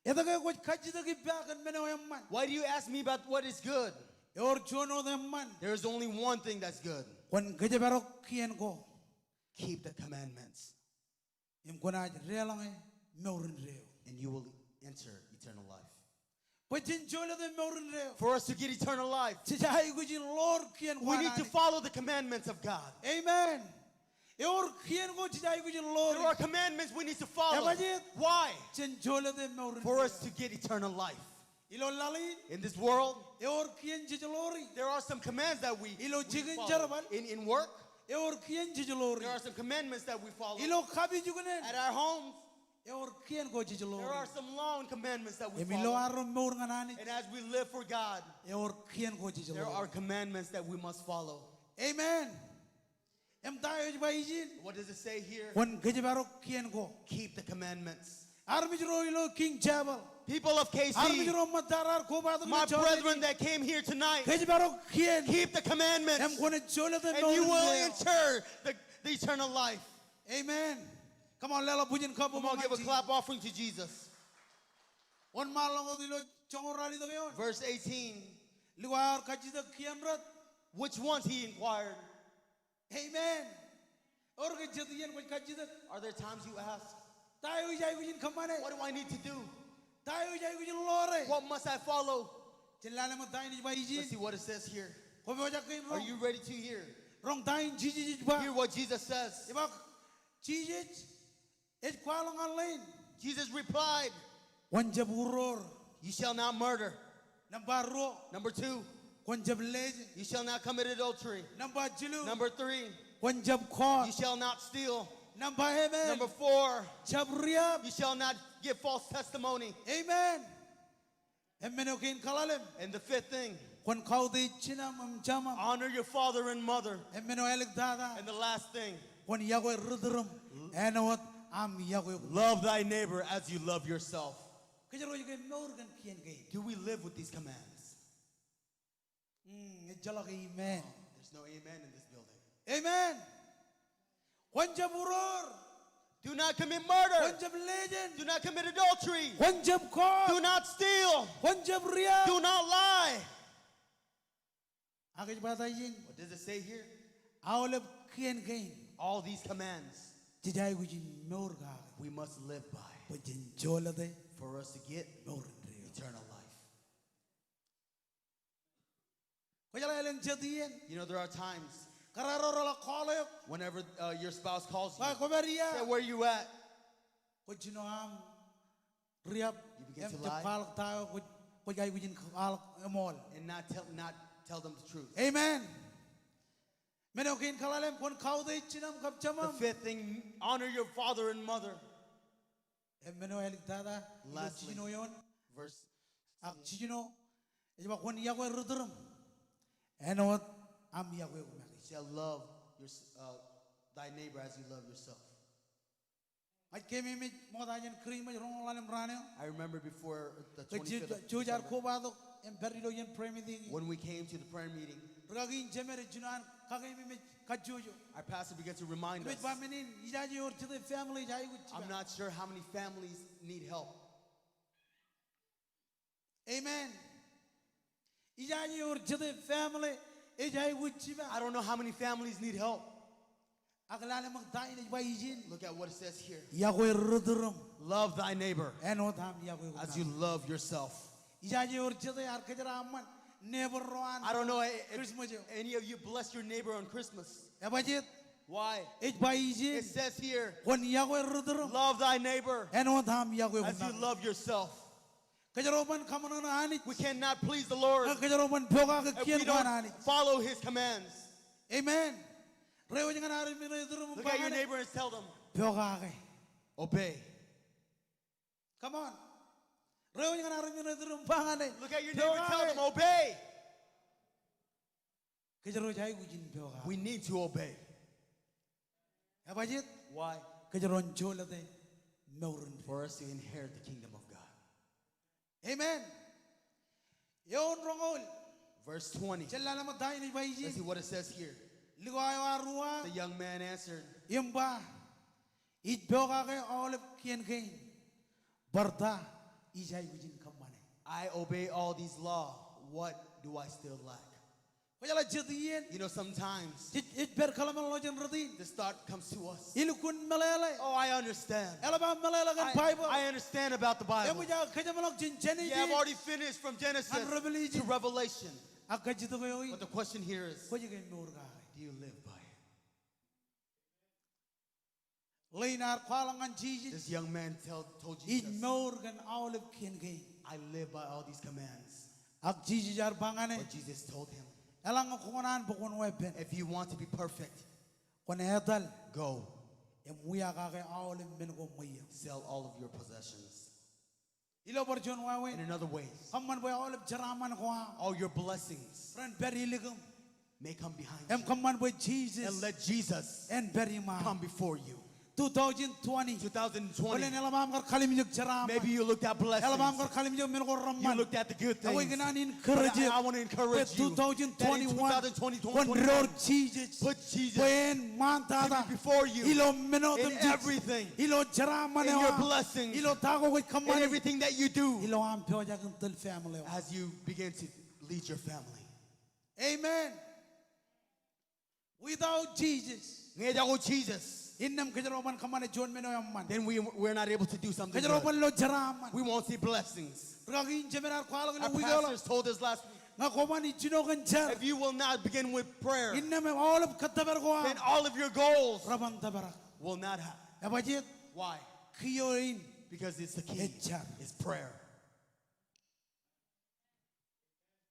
Ito ka kwaj kajidagi ba kan menoyam man. why do you ask me about what is good? Or jono de man. There is only one thing that's good. Kwan kajabaro kian ko. Keep the commandments, Im kona relang e meurin reo. and you will enter eternal life. Pajin jola de meurin reo. For us to get eternal life, Sijay gujin Lord kian we need to kwana. follow the commandments of God. Amen. Or kian ko sijay gujin Lord. There are commandments we need to follow. Yabajit. Why? Chen jola de meurin. For us to get eternal life. Ilo lalin. In this world, Or kian jijolori. there are some commands that we Ilo we jigin follow. jarabal. In work, Or kian jijolori. there are some commandments that we follow. Ilo kabi jugunen. At our homes, Or kian ko there jijolori. are some law and commandments that we Emilo follow. aro meurin anani. And as we live for God, Or kian ko there are jijolori. commandments that we must follow. Amen. Em tayo jibajin. What does it say here? Kwan kajabaro kian ko. Keep the commandments. Armijro ilo King Jabal. People of KC, Armijro matarar ko ba my brethren that came here tonight, Kajabaro kian. keep the Em commandments, kone chola de and you will enter the eternal life. Amen. Come on, lela bujin kapo Come on, give a clap offering to Jesus. One malongo dilo chongorali do yon. Verse 18, Liwar kajida kian rat. which ones he inquired. Amen. Or kajida ko kajida. Are there times you ask, Tayo jay bujin kamane. what do I need to do? Tayo jay bujin lore. What must I follow? Chilala mo tayo ni Let's jibajin. see what it says here. Ko ba jakin Are ro. you ready to hear? Rong tayo jiji ba. Hear what Jesus says. Ibak jiji. Et kwalong alain. Jesus replied, Wanjab uror. you shall not murder. Nambaro. Number 2, Wanjab legend. you shall not commit adultery. Number jilu. Number 3, Wanjab you kor. shall not steal. Number amen. Number 4, Chabriab. you shall not give false testimony. Amen. Amen. Okay, kalalem. And the 5th thing, Kwan kau de chinam jamam. honor your father and mother. Amen. Elik dada. And the last thing, Kwan yagoy rudrum. And what am yagoy. love thy neighbor as you love yourself. Kajaro yugay norgan kian gay. Do we live with these commands? Jalak amen. There's no amen in this building. Amen. Wanjab uror. Do not commit murder. Wanjab legend. Do not commit adultery. Wanjab kor. Do not steal. Wanjab riab. Do not lie. Agaj batayin. What does it say here? Awleb kian gay. All these commands Jijay wujin norga. we must live by Wujin jola de. for us to get Norin reo. eternal life. Kajala eleng jadiyen. You know, there are times Kararo la kolayok. whenever your spouse calls you, Ba koberia. say, where you at? Kujino am riap You begin em to lie. tepal tayo kujay wujin kalak emol. And not tell them the truth. Amen. Menokin kalalem kon kau de chinam kap The chamam. 5th thing, honor your father and mother. Em meno elik dada. Lastly. Chino yon. Verse Ak chino. Ejba kon yagoy rudrum. Enot am yagoy kumaki. shall love your, thy neighbor as you love yourself. I came in more than cream wrong line brano. I remember before the But 25th of George December, Kobado and Perilo and pray meeting. when we came to the prayer meeting, Ragin Jemer Junan Kagami Kajujo. our pastor began to remind us. With Baminin, Yaji or to the family, I'm not sure how many families need help. Amen. Yaji or to the family, I don't know how many families need help. Look Look at what it says here. Yahweh Rudurum Love thy neighbor and Otam Yahweh as you love yourself. Yaji or to the Arkadaraman, never run. I don't know Christmas. if any of you bless your neighbor on Christmas. Abajit, Why? it by It says here, when Yahweh Rudurum love thy neighbor and Otam Yahweh as you love yourself. Kajaroban Kamanani, We cannot please the Lord Kajaroban Poga if we don't follow his commands. Amen. Look at your neighbor and tell them, obey. Come on. Look Look at your neighbor and tell them, obey. We need to obey. Why? For us to inherit the kingdom of God. Amen. Yon rongol. Verse 20. Let's see what it says here. The young man answered, Imba. It bogage olive kien gain. Barta ijay wujin kamane. I obey all these laws. What do I still lack? You know, sometimes It ber kalaman lojan radin. this thought comes to us. Ilukun malele. Oh, I understand. Elaba malele gan Bible. I understand about the Bible. Emuja kajamalok jinjeni. Yeah, I've already finished from Genesis And Revelation. to Revelation. Akajito goy. But the question here is, Kojigay nurga. do you live by it? Leinar kwalangan Jesus. This young man told It Jesus, morgan olive kien gain. I live by all these commands. Ak Jesus jar bangane. But Jesus told him, Elang kunan bukun weapon. if you want to be perfect, Kon etal. go Emuya kake olive men go muya. sell all of your possessions. Ilo berjon wawe. And in other ways, Kaman boy olive jaraman ko. all your blessings Friend beri ligum. may come behind Em you. kaman boy And Jesus. let Jesus And beri ma. come before you. 2020. 2020, Olen elamam kar kalim juk jaraman. maybe you looked at Elamam blessings. kar kalim juk men go You ramman. looked at the good Awe things. ganan But encourage you. I want to encourage you that in 2021. 2021, When Lord Jesus. put Jesus When mantada. before you Ilo meno in everything, Ilo jaraman in your blessings, Ilo tago with in kaman. everything that you do Ilo am pyoja kuntul family. as you begin to lead your family. Amen. Without Jesus. Ngayon Jesus, Innam kajaroban kamane John meno yamman. then we're not able to do something good. Kajaroban lo jaraman. We won't see blessings. Ragin jemenar kwalo Our lo wigalo. pastors told us last week, Nga koman ichino kan jar. if you will not begin with prayer, Innam all of katabar ko. then all of your goals Rabang tabarak. will not happen. Abajit Why? kiyoin. Because it's the key. Echar. It's prayer.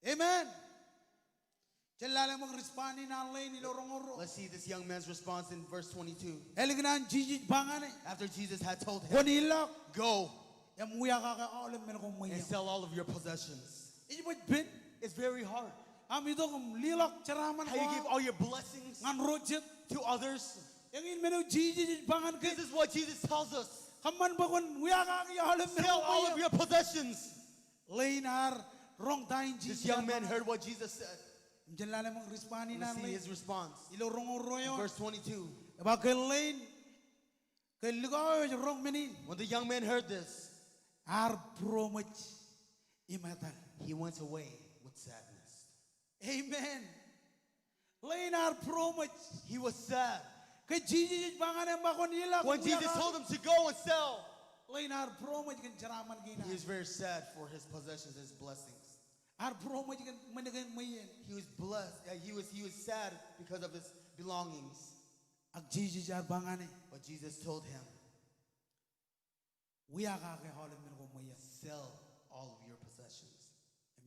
Amen. Jalala mo responding na lane ilo rongoro. Let's see this young man's response in verse 22. Elignan Jesus bangane. After Jesus had told him, Konilak. go Emuya kaka all of men ko and muya. sell all of your possessions. Ijibot bin. It's very hard. Amido kum lilak jaraman How you give ko. all your blessings Ngan rojit. to others. Yang in menu Jesus bangan ke. This is what Jesus tells us. Kaman bakon muya kaka all of men Sell ko all of muya. your possessions. Leinar wrong time This Jesus. young man heard what Jesus said. Jalala mo responding na Let's see lane. his response. Ilo rongoro yo. Verse 22. Bakal lane. Kaligaw yo wrong menin. When the young man heard this, Ar promach imatal. he went away with sadness. Amen. Lain ar promach. He was sad. Kay Jesus bangan bakon nila. When Jesus told him to go and sell, Lain ar promach kan jaraman he gina. was very sad for his possessions, his blessings. Ar promach kan menegan mayen. He was blessed. He was sad because of his belongings. Ag Jesus ar bangan But Jesus told him, Wiya ka kay halim men ko mayen. sell all of your possessions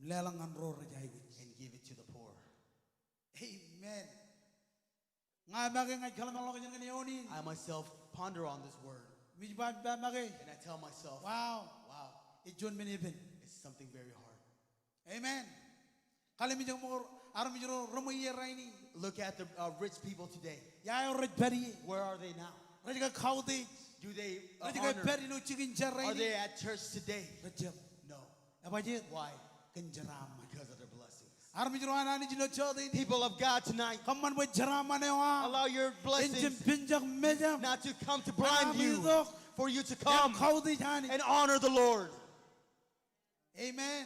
Lelang an ro rajay wich. and give it to the poor. Amen. Nga bagay ngay kalaman lo kanyan kanyonin. I myself ponder on this word Mij ba bagay. and I tell myself, Wow. wow, Ijon menipin. it's something very hard. Amen. Kalimijang mo Aram jiro romo ye raini. Look at the rich people today. Ya roj bari. Where are they now? Rajga khawde. Do they Rajga honor? bari no chicken Are jarraini. they at church today? Rajab. No. Abajit. Why? Kanjarama. Because of their blessings. Aram jiro anani jilo chodi. People of God tonight, Kamman boy jarama ne wa. allow your Injim blessings pinjak mejam. not to come to blind you, Anamidok. for you to Kam come khawde jani. and honor the Lord. Amen.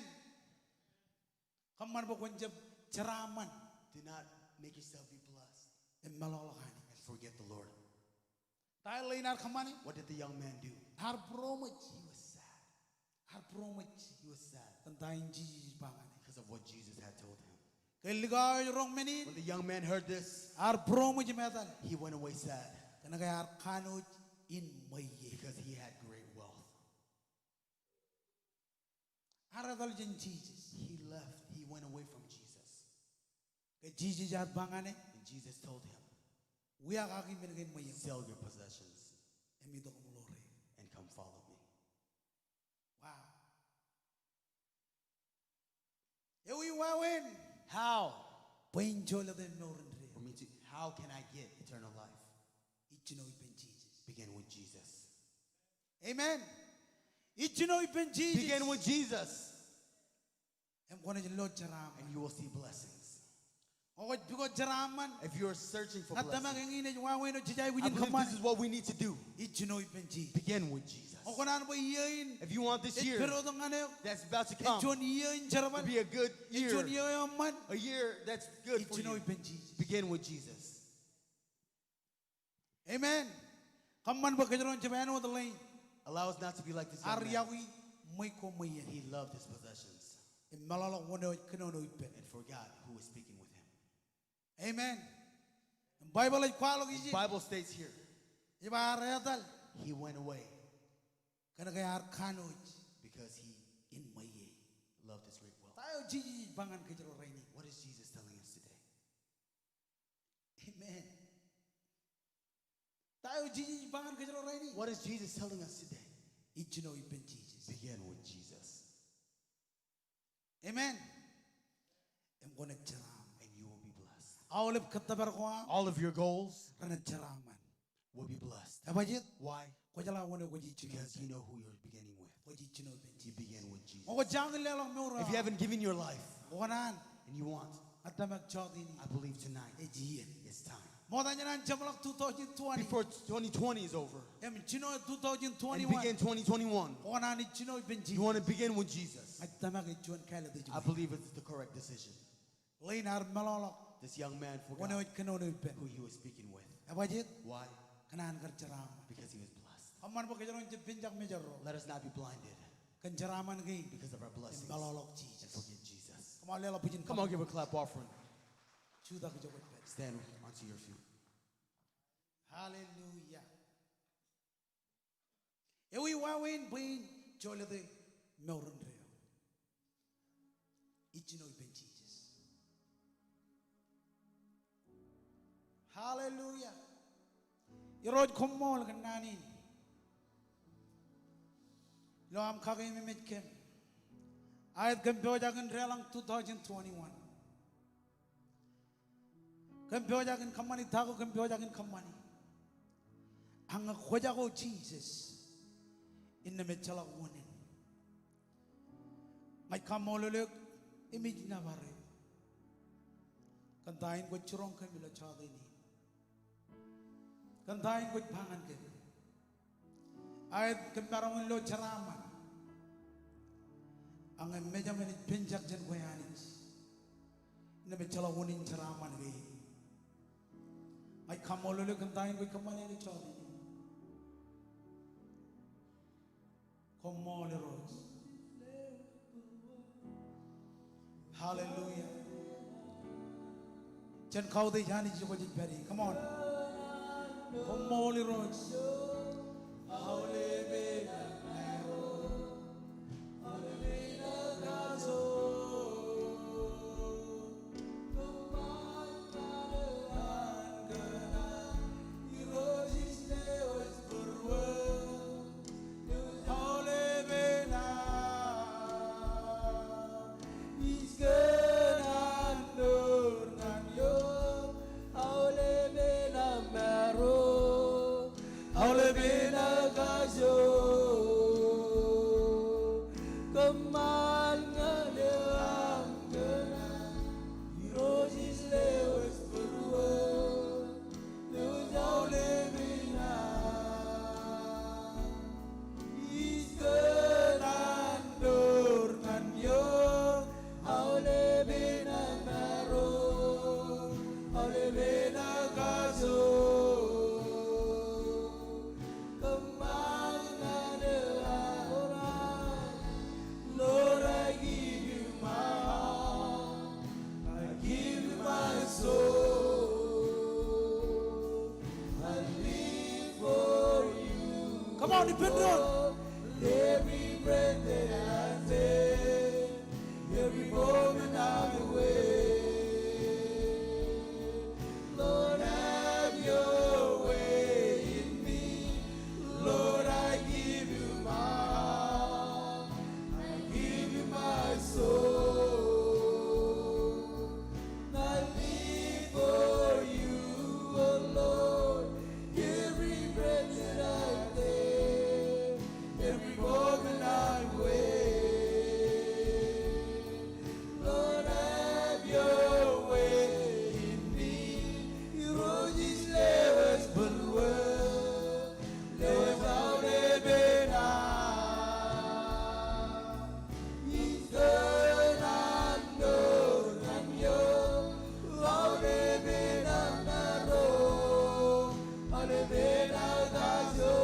Kamman boy kunjab jaraman. Do not make yourself be blessed Malolahani. and forget the Lord. Tayo lainar kamani. What did the young man do? Har promoj. He was sad. Har promoj. He was sad Tantain ji bangani. because of what Jesus had told him. Kay ligaw rong meni. When the young man heard this, Har promoj metal. he went away sad Kana kay har kanoj in maye. because he had great wealth. Har adal jin Jesus. He left. He went away from Jesus. Kay Jesus jar bangane. And Jesus told him, Uya kaki mengen maye. sell your possessions Emi dok mulore. and come follow me. Wow. Ewi wawen. How? Pain jola de noren For me to, how can I get eternal life? Ichino ipen Jesus. Begin with Jesus. Amen. Ichino ipen Jesus. Begin with Jesus, Em kono jin lo jaram. and you will see blessings. O bigo jaraman. If you're searching for At blessings, tamang ngine wawen no jijay I wujin believe kaman. this is what we need to do. Ichino ipen Jesus. Begin with Jesus. O konan bo yein. If you want this year Pero dong ane. that's about to come Ichon yein to jaraman. be a good year, Ichon yein man. a year that's good for Ichino you, ipen Jesus. begin with Jesus. Amen. Kaman ba kajaron jabano the lane. Allow us not to be like this young man. Aryawi may ko mayen. He loved his possessions Malala wono kanono ipen. and forgot who was speaking with him. Amen. Bible ay kwalo The gizi. Bible states here, Iba reatal. he went away Kana kaya arkano because he in maye. loved his great wealth. Tayo jiji bangan kajaro raini. What is Jesus telling us today? Amen. Tayo jiji bangan kajaro raini. What is Jesus telling us today? Ichino ipen Jesus. Begin with Jesus, Amen. Em konek jaram. and you will be blessed. Awalip katabar ko All of your goals rana jaraman. will be blessed. Abajit Why? ko jala wono ko jichino. Because you know who you're beginning with. Ko jichino ipen You Jesus. begin with Jesus. Ko jangan lelang meura. If you haven't given your life Ko kanan and you want, atamak chodi ni. I believe tonight Ejiyen. it's time. Mo tanya nan jamalak 2020. Before 2020 is over Em chino and 2021. begin 2021, Ko kanan ni chino ipen you Jesus. want to begin with Jesus. Atamak ichon kala de I believe it's the correct decision. Lain har malolok. This young man Wono forgot kanono ipen. who he was speaking with. Abajit Why? kanan kar jaram. Because he was blessed. Aman ba kajaron pinjak mejaro. Let us not be blinded Kan jaraman gay. because of our blessings Malolok and Jesus. forget Jesus. Come on, lela pujin. Come on, give a clap offering. Chuda ko jokot pet. Stand onto your feet. Hallelujah. Ewi wawen buin jole de meuron reo. Ichino ipen Jesus. Hallelujah. Irod kumol kananin. Lo am kagay mimit kem. Ayat kempyo jagan relang 2021. Kempyo jagan kamani tago kempyo jagan kamani. Ang khoja ko Jesus. Inna me chala wonen. May kamololek image na bare. Kantain ko churong kamila chade ni. Kantain ko pangan ke. Ayat kemarangon lo charaman. Ang meja menit penjak jen ko yanis. Inna me chala wonen charaman ge. May kamololek kantain ko kamani ni chade ni. Come on, Rose. Hallelujah. Chen kau de jani jiko jik beri. Come on. Come on, Rose. He's gonna know. Ipendron, ipendron. Every breath that I take, every moment of the way, Lord, have your way in me. Lord, I give you my heart, I give you my soul. I live for you, oh Lord, every breath that I take, every moment I wait. Lord, have your way in me. Rojis lewas balwa, lewas aude bena. Istanando nanyo, aude bena naro, aude bena gazo.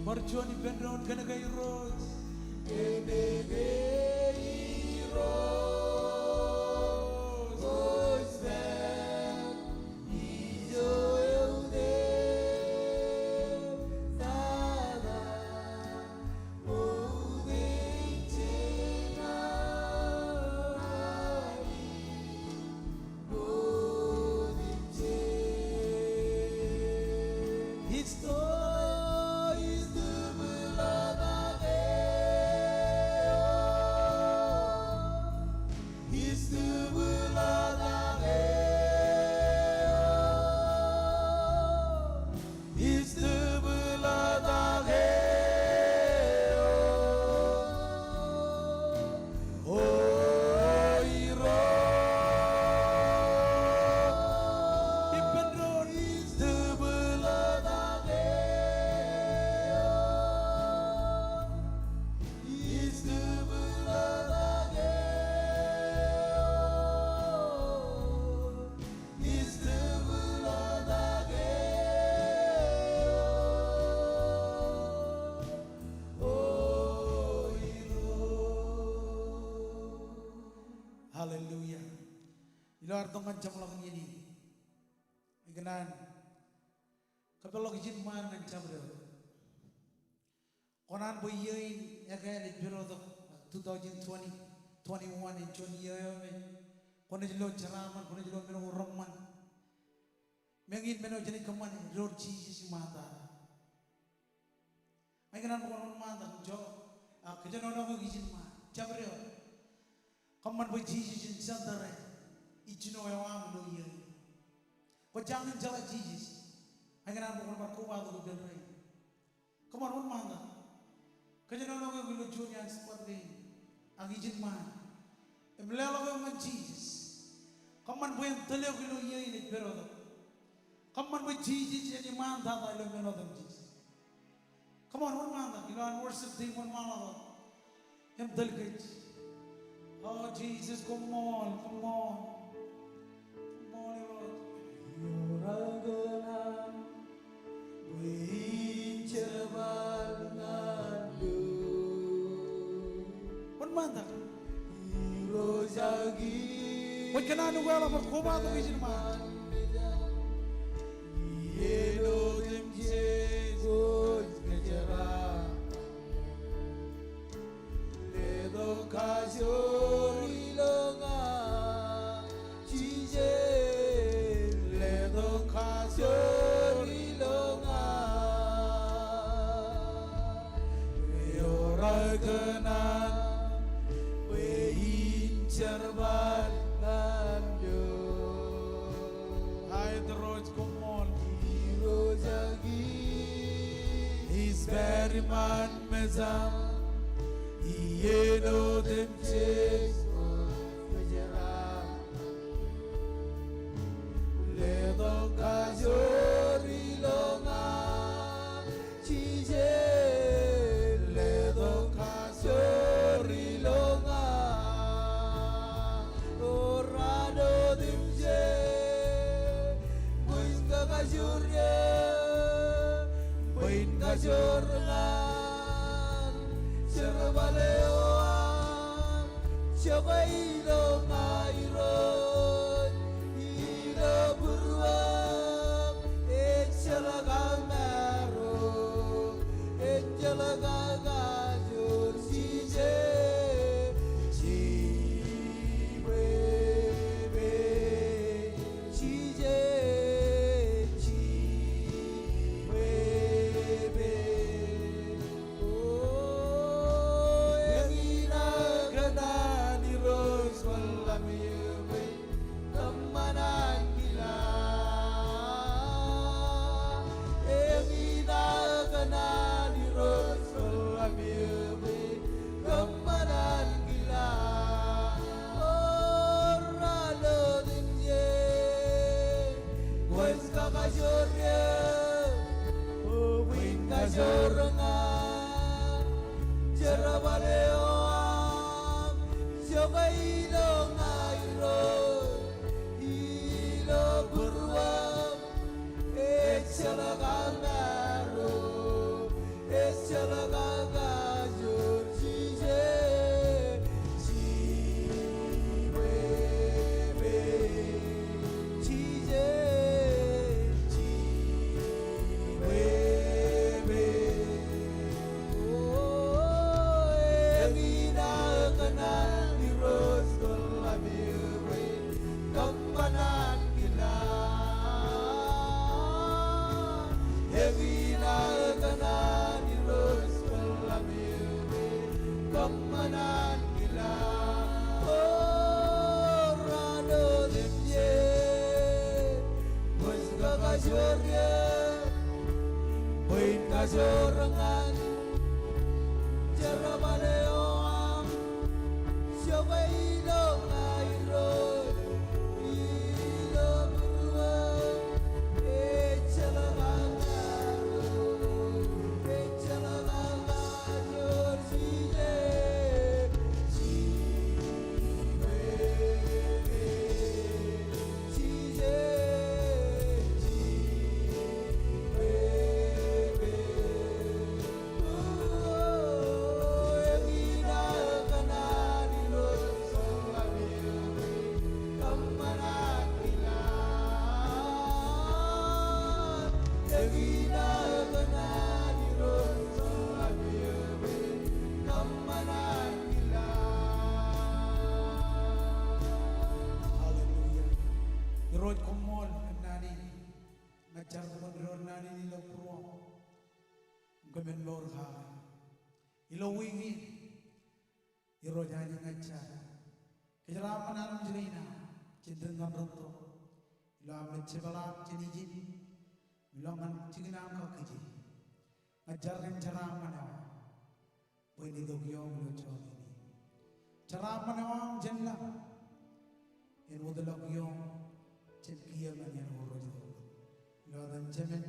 Marjon ipendron kana kay Rose. Hallelujah. Ilar tongan jamlok ini. Iganan. Kapelok jin man nan jamre. Konan boy yein again it bureau of 2020 21 and 20 year. Konan jilo jaraman, konan jilo meno roman. Mengin meno jeni kaman Lord Jesus mata. Iganan konan mata jo. Kejano ko gijin man. Jamre. Kaman boy Jesus in santare. Ichino yawam no ye. Ko jangan jala Jesus. Aganan ko konan ko wadu ko delray. Come on, manda. Kaya no ko gulo junior spot rin. Ang ijin man. Emlelo ko man Jesus. Come on, boy, tele gulo ye ni pero. Come on, boy, Jesus ni man da lo meno dam Jesus. Come on, manda. Gilo worship team one mala. Em delkej. Oh Jesus, come on, come on. Come on, Lord. Yoraganam, buin cerabal ngadu. One manda. Rozagi Wait, can I know well of a Kuba the vision man? Yelo dem Jesus gejera ledo kajori longa chije ledo kajori longa yora gana wein cerban nando Hi, the roads come on. He's very man mezam. He know them chase. Ledo kajori longa chije. Ledo kajori longa. Orado them chase. Buinga kajurye. Buin kajorangan. Serbaleo. Shabailo ngairon. Ilo burwang. Echalagamaro. Echalagagajur sije. Jorangan Jerabaleo Jogailo ngairo Ilo burwam Echalagangaro Echalagangajur jije Jiwebe jije Jorangan Jerabaleo Shabailo ngairo Ilo burwang Echalagangaro Echalagangajur sije Hallelujah. The road come on, Nani. Ngajar ko road Nani nilo pro. Gamen lor ha. Ilo wingi. Iro jani ngajar. Kejala manam jina. Cinta ngamroto. Ilo amne cebalam cenijin. Ilo man cinginam ka keji. Ngajar kan cara mana. Boy ni dogyo lo choni. Cara mana jenla. In udalak yung cempiya manyan urojo. Ladan cemen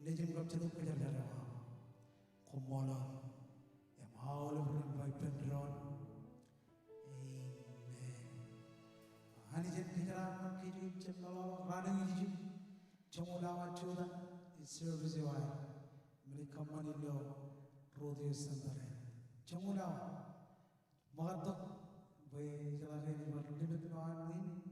lejeng kap celup kejar-kejar. Kumola yang haul beran baik pendron. Amen. Hani jen kejaran kiju cemlala ranang kiju cemulawa cuda service wa mereka manilo rodeo santare. Cemulawa magadok Boy, jalan ini berlimit lawan win.